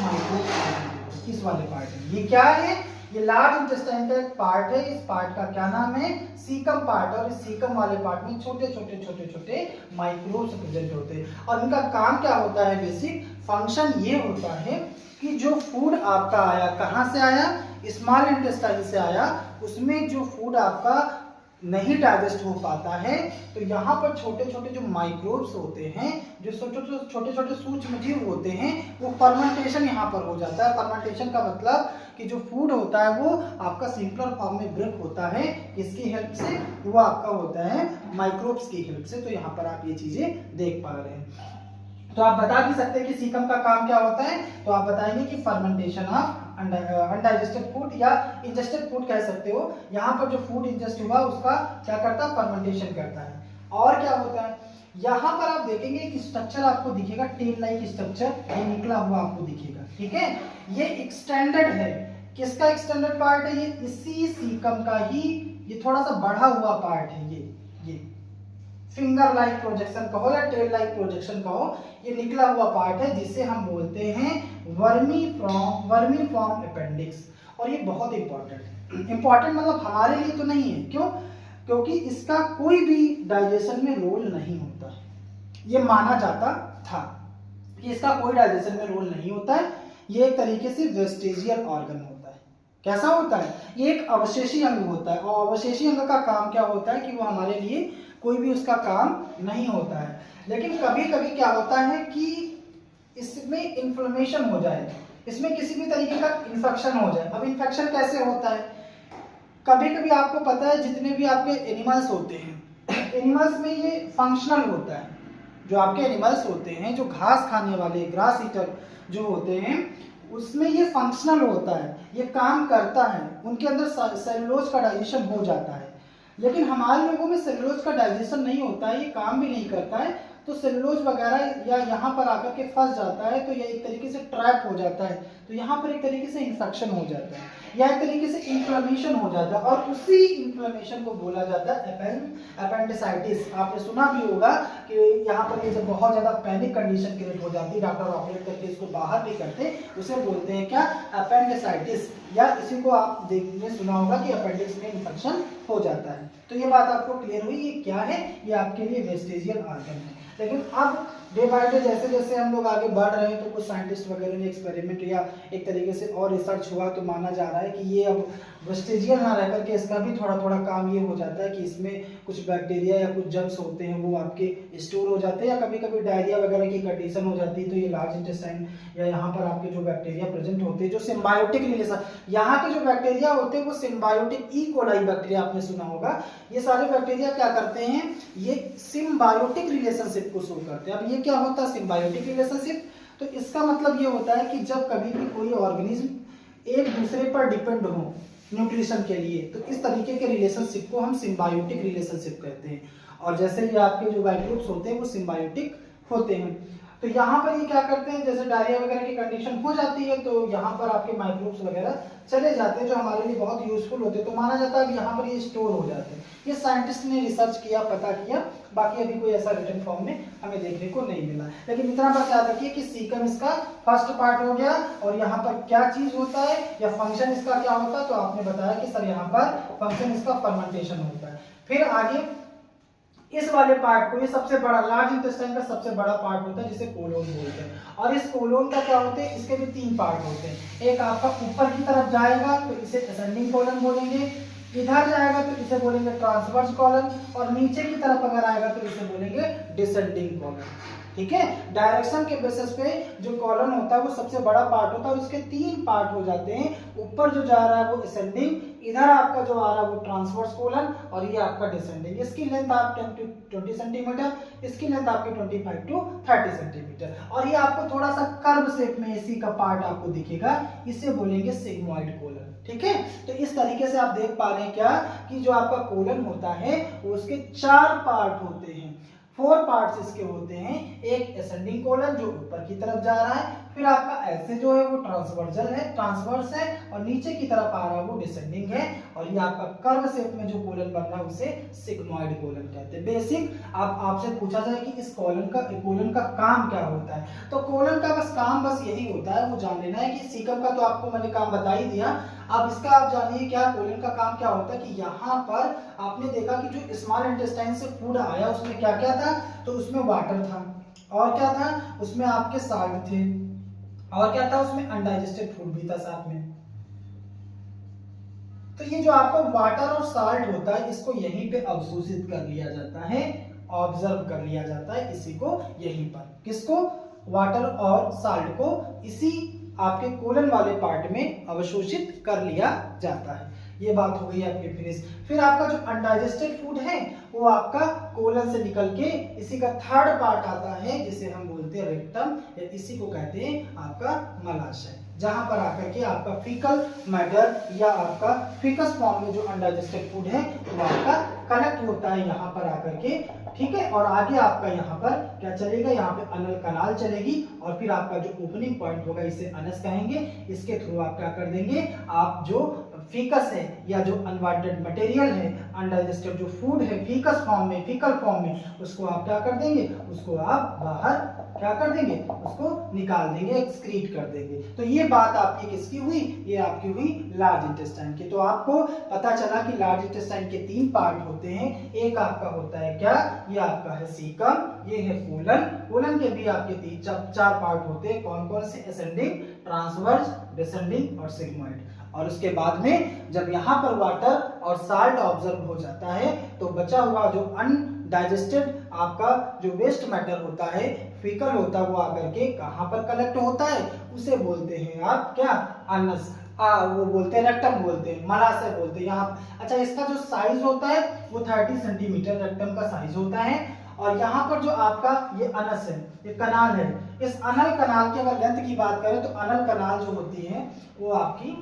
माइक्रोब्स किस वाले पार्ट है? ये क्या है? ये लार्ज इंटेस्टाइन का एक पार्ट है। इस पार्ट का क्या नाम है? Caecum part. और इस सीकम वाले पार्ट में छोटे छोटे माइक्रोब्स प्रेजेंट होते हैं। और इनका काम क्या होता है? बेसिक फंक्शन ये होता है कि जो फूड आपका आया, कहाँ से आया? स्मॉल इंटेस्टाइन से आया, उसमें जो फूड आपका नहीं डाइजेस्ट हो पाता है, तो यहाँ पर छोटे छोटे जो माइक्रोब्स होते हैं, जो छोटे छोटे सूक्ष्म जीव होते हैं, वो फर्मेंटेशन यहाँ पर हो जाता है। फर्मेंटेशन का मतलब कि जो फूड होता है वो आपका सिंपलर फॉर्म में ब्रेक होता है, किसकी हेल्प से? वो आपका होता है माइक्रोब्स की हेल्प से। तो यहाँ पर आप ये चीजें देख पा रहे हैं। तो आप बता भी सकते हैं कि सीकम का काम क्या होता है? तो आप बताएंगे कि फर्मेंटेशन ऑफ अनडाइजेस्टेड फूड या इंजेस्टेड फूड कह सकते हो। यहाँ पर जो फूड इंजेस्ट हुआ उसका क्या करता है? फर्मेंटेशन करता है। और क्या होता है? यहाँ पर आप देखेंगे कि स्ट्रक्चर आपको दिखेगा, टेल लाइक स्ट्रक्चर, ये निकला हुआ आपको दिखेगा। ठीक है, ये एक्सटेंडेड है। किसका एक्सटेंडेड पार्ट है? ये इसी सीकम का ही ये थोड़ा सा बढ़ा हुआ पार्ट है। ये फिंगर लाइक प्रोजेक्शन कहो या टेल लाइक प्रोजेक्शन कहो, ये निकला हुआ पार्ट है जिसे हम बोलते हैं वर्मीफॉर्म अपेंडिक्स। और ये बहुत इंपॉर्टेंट मतलब हमारे लिए तो नहीं है। क्यों? क्योंकि इसका कोई भी डाइजेशन में रोल नहीं होता। ये माना जाता था कि इसका कोई डाइजेशन में रोल नहीं होता है। ये एक तरीके से वेस्टेजियल ऑर्गन होता है। कैसा होता है? ये एक अवशेषी अंग होता है। और अवशेषी अंग का काम क्या होता है कि वो हमारे लिए कोई भी उसका काम नहीं होता है। लेकिन कभी कभी क्या होता है कि इसमें इन्फ्लेमेशन हो जाए, इसमें किसी भी तरीके का इन्फेक्शन हो जाए। अब इन्फेक्शन कैसे होता है? कभी कभी आपको पता है जितने भी आपके एनिमल्स होते हैं, एनिमल्स में ये फंक्शनल होता है। जो आपके एनिमल्स होते हैं, जो घास खाने वाले ग्रास ईटर जो होते हैं, उसमें ये फंक्शनल होता है, ये काम करता है, उनके अंदर सेलुलोज का डाइजेशन हो जाता है। लेकिन हमारे लोगों में सेलुलोज का डाइजेशन नहीं होता है, ये काम भी नहीं करता है। तो सेलुलोज वगैरह या यहाँ पर आकर के फंस जाता है, तो ये एक तरीके से ट्रैप हो जाता है तो यहाँ पर एक तरीके से इन्फेक्शन हो जाता है या एक तरीके से इन्फ्लेमेशन हो जाता है, और उसी इन्फ्लेमेशन को बोला जाता है एपेंडिसाइटिस। आपने सुना भी होगा कि यहाँ पर ये जब बहुत ज्यादा पैनिक कंडीशन क्रिएट हो जाती है, डॉक्टर ऑपरेट करके इसको बाहर भी करते, उसे बोलते हैं क्या, एपेंडिसाइटिस, या इसी को आप देखने सुना होगा कि अपेंडिक्स में इन्फेक्शन हो जाता है। तो ये बात आपको क्लियर हुई, ये क्या है, ये आपके लिए वेस्टिजियल ऑर्गन है। लेकिन अब डे बाय डे जैसे जैसे हम लोग आगे बढ़ रहे हैं, तो कुछ साइंटिस्ट वगैरह ने एक्सपेरिमेंट या एक तरीके से और रिसर्च हुआ, तो माना जा रहा है कि ये अब वेस्टिजियल ना रह करके इसका भी थोड़ा थोड़ा काम ये हो जाता है कि इसमें कुछ बैक्टीरिया या कुछ जर्म्स होते हैं वो आपके स्टोर हो जाते हैं, या कभी कभी डायरिया वगैरह की कंडीशन हो जाती है, तो ये लार्ज इंटेस्टाइन या यहाँ पर आपके जो बैक्टीरिया प्रेजेंट होते हैं, जो सिम्बायोटिक रिलेशन, यहाँ के जो बैक्टीरिया होते हैं वो सिम्बायोटिक, ई कोलाई बैक्टीरिया आपने सुना होगा, ये सारे बैक्टीरिया क्या करते हैं, ये सिम्बायोटिक रिलेशनशिप को शो करते हैं। अब ये क्या होता है सिम्बायोटिक रिलेशनशिप, तो इसका मतलब ये होता है कि जब कभी भी कोई ऑर्गेनिज्म एक दूसरे पर डिपेंड हो न्यूट्रिशन के लिए, तो इस तरीके के रिलेशनशिप को हम सिम्बायोटिक रिलेशनशिप कहते हैं। और जैसे ये आपके जो माइक्रोब्स होते हैं वो सिम्बायोटिक होते हैं। तो यहाँ पर ये क्या करते हैं, जैसे डायरिया वगैरह की कंडीशन हो जाती है, तो यहाँ पर आपके माइक्रोब्स वगैरह चले जाते हैं जो हमारे लिए बहुत यूजफुल होते हैं, तो माना जाता है कि यहाँ पर ये स्टोर हो जाते हैं। ये साइंटिस्ट ने रिसर्च किया, पता किया, बाकी अभी कोई ऐसा रिटन फॉर्म में हमें देखने को नहीं मिला। लेकिन इतना बस याद रखिए कि सीकम इसका फर्स्ट पार्ट हो गया, और यहाँ पर क्या चीज होता है या फंक्शन इसका क्या होता है, तो आपने बताया कि सर यहाँ पर फंक्शन इसका फर्मेंटेशन होता है। फिर आगे इस वाले पार्ट को, ये सबसे बड़ा लार्ज इंटेस्टाइन का सबसे बड़ा पार्ट होता है जिसे कोलोन बोलते हैं, और इस कोलोन का क्या होते हैं, इसके भी 3 पार्ट होते हैं। एक आपका ऊपर की तरफ जाएगा तो इसे असेंडिंग कोलन बोलेंगे, इधर जाएगा तो इसे बोलेंगे ट्रांसवर्स कॉलन, और नीचे की तरफ अगर आएगा तो इसे बोलेंगे डिसेंडिंग कॉलन। ठीक है, डायरेक्शन के बेसिस पे जो कॉलन होता है वो सबसे बड़ा पार्ट होता है, और उसके 3 पार्ट हो जाते हैं। ऊपर जो जा रहा है वो असेंडिंग, इधर आपका जो आ रहा है वो ट्रांसवर्स कोलन, और ये आपका डिसेंडिंग। इसकी लेंथ आप 10 to 20 सेंटीमीटर, इसकी लेंथ आपकी 25 to 30 सेंटीमीटर, और ये आपको थोड़ा सा कर्व शेप में इसी का पार्ट आपको दिखेगा, इसे बोलेंगे सिग्मोइड कोलन। ठीक है, तो इस तरीके से आप देख पा रहे हैं क्या कि जो आपका कोलन होता है वो उसके 4 पार्ट होते हैं, 4 पार्ट्स इसके होते हैं। एक असेंडिंग कोलन जो ऊपर की तरफ जा रहा है, फिर आपका ऐसे जो है वो ट्रांसवर्स है, और नीचे की तरफ आ रहा है वो डिसेंडिंग है, और ये आपका कर्व शेप में जो कोलन बन रहा है उसे सिग्मोइड कोलन कहते हैं। बेसिक आपसे पूछा जाए कि इस कोलन का काम क्या होता है, तो कोलन का काम बस यही होता है, वो जान लेना है कि सीकम का तो आपको मैंने काम बता ही दिया। अब इसका आप जानिए क्या कोलन का काम क्या होता है, कि यहाँ पर आपने देखा कि जो स्मॉल इंटेस्टाइन से फूड आया उसमें क्या क्या था, तो उसमें वाटर था, और क्या था उसमें आपके साल्ट थे, और क्या था उसमें अनडाइजेस्टेड फूड भी था साथ में। तो ये जो आपका वाटर और साल्ट होता है इसको यहीं पे अवशोषित कर लिया जाता है, ऑब्जर्व कर लिया जाता है इसी को यहीं पर, किसको, वाटर और साल्ट को इसी आपके कोलन वाले पार्ट में अवशोषित कर लिया जाता है। ये बात हो गई आपकी फिनिश। फिर आपका जो अनडाइजेस्टेड फूड है वो आपका कोलन से निकल के इसी का 3rd पार्ट आता है जिसे हम बोलते हैं रेक्टम, या इसी को कहते हैं आपका मलाशय, जहां पर आकर के आपका फीकल मैटर या आपका फीकस फॉर्म में जो अनडाइजेस्टेड फूड है वो आपका कलेक्ट होता है यहाँ पर आकर के। ठीक है, और आगे आपका यहाँ पर क्या चलेगा, यहाँ पे अनल कनाल चलेगी, और फिर आपका जो ओपनिंग पॉइंट होगा इसे अनस कहेंगे, इसके थ्रू आप क्या कर देंगे, आप जो फीकस है या जो अनवांटेड मटेरियल है, अनडाइजेस्टेड जो फूड है फीकस फॉर्म में, फीकल फॉर्म में, उसको आप क्या कर देंगे, उसको आप बाहर क्या कर देंगे, उसको निकाल देंगे, एक्सक्रीट कर देंगे। तो ये बात आपकी किसकी हुई, ये आपकी हुई लार्ज इंटेस्टाइन की। तो आपको पता चला कि लार्ज इंटेस्टाइन के 3 पार्ट होते हैं। एक आपका होता है क्या, ये आपका है सीकम, ये है कोलन, कोलन के भी आपके 4 पार्ट होते हैं। कौन कौन से, असेंडिंग, ट्रांसवर्स, डिसेंडिंग और सिग्मोइड। और उसके बाद में जब यहाँ पर वाटर और साल्ट ऑब्जर्व हो जाता है तो बचा हुआ जो अनडाइजेस्टेड आपका जो वेस्ट मैटर होता है, फीकल होता है, वो आकर के कहाँ पर कलेक्ट होता है, उसे बोलते हैं आप क्या, अनस, वो बोलते हैं रेक्टम, बोलते हैं मलाशय, बोलते हैं यहाँ। अच्छा, इसका जो साइज होता है वो 30 सेंटीमीटर रेक्टम का साइज होता है। और यहाँ पर जो आपका ये अनस है, ये कनाल है, इस अनल कनाल की अगर लेंथ की बात करें तो अनल कनाल जो होती है वो आपकी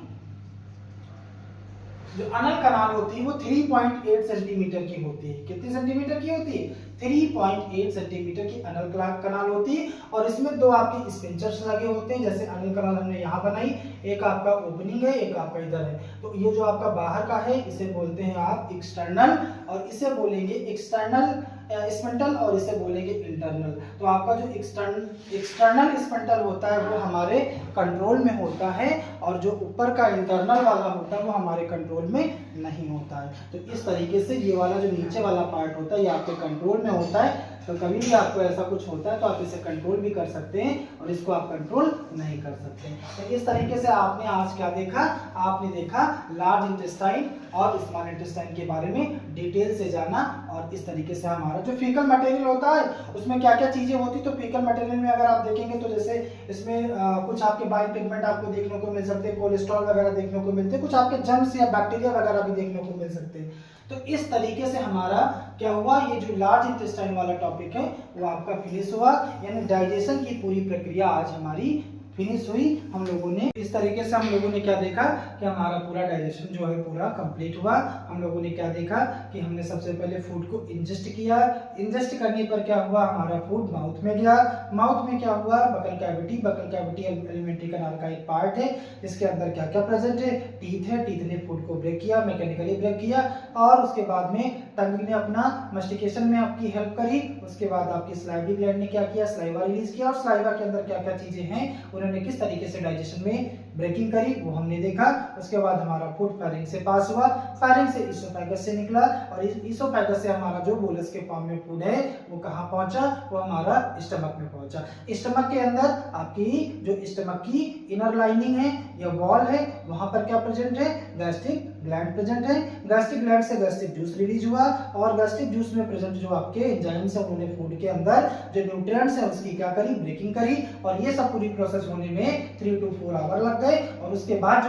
जो अनल कनाल होती है वो 3.8 सेंटीमीटर की होती है। कितनी सेंटीमीटर की होती है, 3.8 सेंटीमीटर की अनल कनाल होती है और इसमें दो आपके स्पिंचर्स लगे होते हैं। जैसे अनल कनाल हमने यहाँ बनाई, एक आपका ओपनिंग है, एक आपका इधर है। तो ये जो आपका बाहर का है इसे बोलते हैं आप एक्सटर्नल, और इसे बोलेंगे एक्सटर्नल स्पिंटल, और इसे बोलेंगे इंटरनल। तो आपका जो एक्सटर्नल स्पिंटल होता है वो हमारे कंट्रोल में होता है, और जो ऊपर का इंटरनल वाला होता है वो हमारे कंट्रोल में नहीं होता है। तो इस तरीके से ये वाला जो नीचे वाला पार्ट होता है ये आपके कंट्रोल में होता है। तो कभी भी आपको ऐसा कुछ होता है तो आप इसे कंट्रोल भी कर सकते हैं और इसको आप कंट्रोल नहीं कर सकते। तो इस तरीके से आपने आज क्या देखा, आपने देखा लार्ज इंटेस्टाइन और स्मॉल इंटेस्टाइन के बारे में डिटेल से जाना। और इस तरीके से हमारा जो फीकल मटेरियल होता है उसमें क्या क्या चीजें होती, तो फीकल मटेरियल में अगर आप देखेंगे तो जैसे इसमें कुछ आपके बायो पिगमेंट आपको देखने को मिल सकते हैं, कोलेस्ट्रॉल वगैरह देखने को मिलते हैं, कुछ आपके जर्म्स या बैक्टीरिया वगैरह भी देखने को मिल सकते हैं। तो इस तरीके से हमारा क्या हुआ, ये जो लार्ज इंटेस्टाइन वाला टॉपिक है वो आपका फिनिश हुआ, यानी डाइजेशन की पूरी प्रक्रिया आज हमारी फिनिश हुई। हम लोगों ने इस तरीके से हम लोगों ने क्या देखा कि हमारा पूरा डाइजेशन जो है पूरा कंप्लीट हुआ। हम लोगों ने क्या देखा कि हमने सबसे पहले फूड को इंजेस्ट किया, इंजेस्ट करने पर क्या हुआ, हमारा फूड माउथ में गया, माउथ में क्या हुआ, बकल कैविटी एलिमेंट्री कनाल का एक पार्ट है, इसके अंदर क्या क्या प्रेजेंट है, टीथ है, टीथ ने फूड को ब्रेक किया, मैकेनिकली ब्रेक किया, और उसके बाद में टंग ने अपना मस्टिकेशन में आपकी हेल्प करी। उसके बाद आपकी स्लाइवरी ग्लैंड ने क्या किया, स्लाइवा रिलीज किया, और स्लाइवा के अंदर क्या क्या चीजें हैं उन्होंने किस तरीके से डाइजेशन में ब्रेकिंग करी वो हमने देखा। उसके बाद हमारा फूड फेरिंग से पास हुआ, फेरिंग से इसोफेगस से निकला, और इस इसोफेगस से हमारा जो बोलस के फॉर्म में फूड है वो कहाँ पहुंचा, वो हमारा स्टमक में पहुंचा। स्टमक के अंदर आपकी जो स्टमक की इनर लाइनिंग है या वॉल है वहां पर क्या प्रेजेंट है, गैस्ट्रिक ग्लैंड प्रेजेंट है। गैस्ट्रिक ग्लैंड से गैस्ट्रिक जूस रिलीज हुआ, और गैस्ट्रिक जूस में प्रेजेंट जो आपके एंजाइम्स है उन्होंने फूड के अंदर जो न्यूट्रिएंट्स है उसकी क्या करी, ब्रेकिंग करी, और ये सब पूरी प्रोसेस होने में 3 to 4 आवर लग गए। और उसके बाद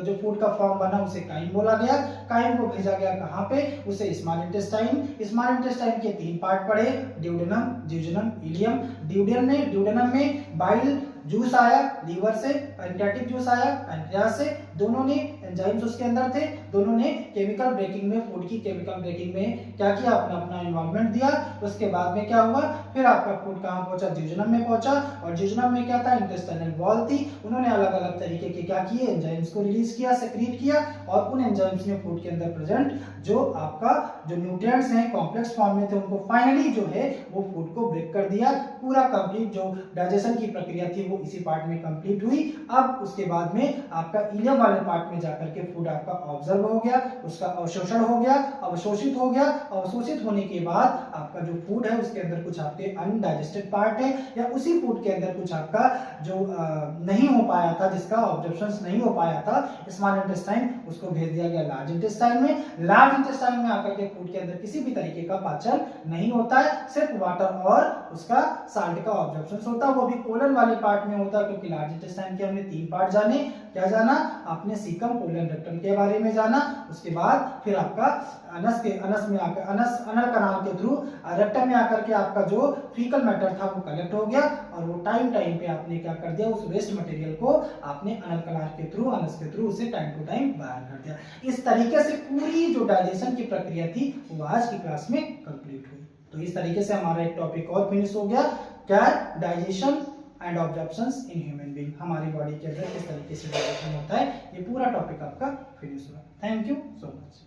जो फूड का फॉर्म बना उसे काइम बोला गया। काइम को भेजा गया कहाँ पे, उसे स्मॉल इंटेस्टाइन। स्मॉल इंटेस्टाइन के 3 पार्ट पड़े, ड्यूडेनम, जियोजेनम, इलियम। ड्यूडेनम में बाइल जूस आया लीवर से, पैंक्रियाटिक जूस आया पैंक्रियास से, दोनों ने एंजाइम्स उसके अंदर थे, दोनों ने केमिकल ब्रेकिंग में, फूड की केमिकल ब्रेकिंग में क्या किया, अपना अपना इन्वॉल्वमेंट दिया। उसके बाद में क्या हुआ, फिर आपका फूड कहाँ पहुंचा, जियोजेनम में पहुंचा, और जियोजेनम में क्या था, इंटेस्टाइनल वॉल थी, उन्होंने अलग अलग तरीके के क्या किए, एंजाइम्स को रिलीज किया, सेक्रीट किया, और उन एंजाइम्स ने फूड के अंदर प्रेजेंट जो आपका जो न्यूट्रिएंट्स हैं कॉम्प्लेक्स फॉर्म में थे उनको फाइनली जो है वो फूड को ब्रेक कर दिया। पूरा कंप्लीट जो डाइजेशन की प्रक्रिया थी वो इसी पार्ट में कंप्लीट हुई। अब उसके बाद में आपका इलियम वाले पार्ट में जाकर के फूड आपका ऑब्जर्व हो गया, उसका अवशोषण हो गया, अवशोषित हो गया। अवशोषित होने के बाद आपका जो फूड है उसके अंदर कुछ आपके अनडाइजेस्टेड पार्ट है, या उसी फूड के अंदर कुछ आपका जो नहीं हो पाया था, जिसका ऑब्जर्प्शन नहीं हो पाया था स्मॉल इंटेस्टाइन, उसको भेज दिया गया लार्ज इंटेस्टाइन में। लार्ज इंटेस्टाइन में आकर के फूड के अंदर किसी भी तरीके का पाचन नहीं होता है, सिर्फ वाटर और उसका साल्ट का ऑब्जर्प्शन होता है, वो भी कोलन वाले पार्ट में होता है। क्योंकि लार्ज इंटेस्टाइन के हमने 3 पार्ट जाने, क्या जाना आपने, सीकम, कोलन, रेक्टम के बारे में जाना। उसके बाद फिर आपका अनल कनाल के थ्रू रेक्टम में आकर के आपका जो फीकल मैटर था वो कलेक्ट हो गया, और वो टाइम पे आपने क्या कर दिया, उस वेस्ट मटेरियल को आपने अनल कनाल के थ्रू, अनस के थ्रू उसे टाइम टू टाइम बाहर कर दिया। इस तरीके से पूरी जो डाइजेशन की प्रक्रिया थी वो आज की क्लास में कंप्लीट हुई। तो इस तरीके से हमारा एक टॉपिक और फिनिश हो गया, क्या, digestion and absorptions in human being, हमारी बॉडी के अंदर किस तरीके से डाइजेशन होता है, ये पूरा टॉपिक आपका फिनिश हुआ। Thank you so much.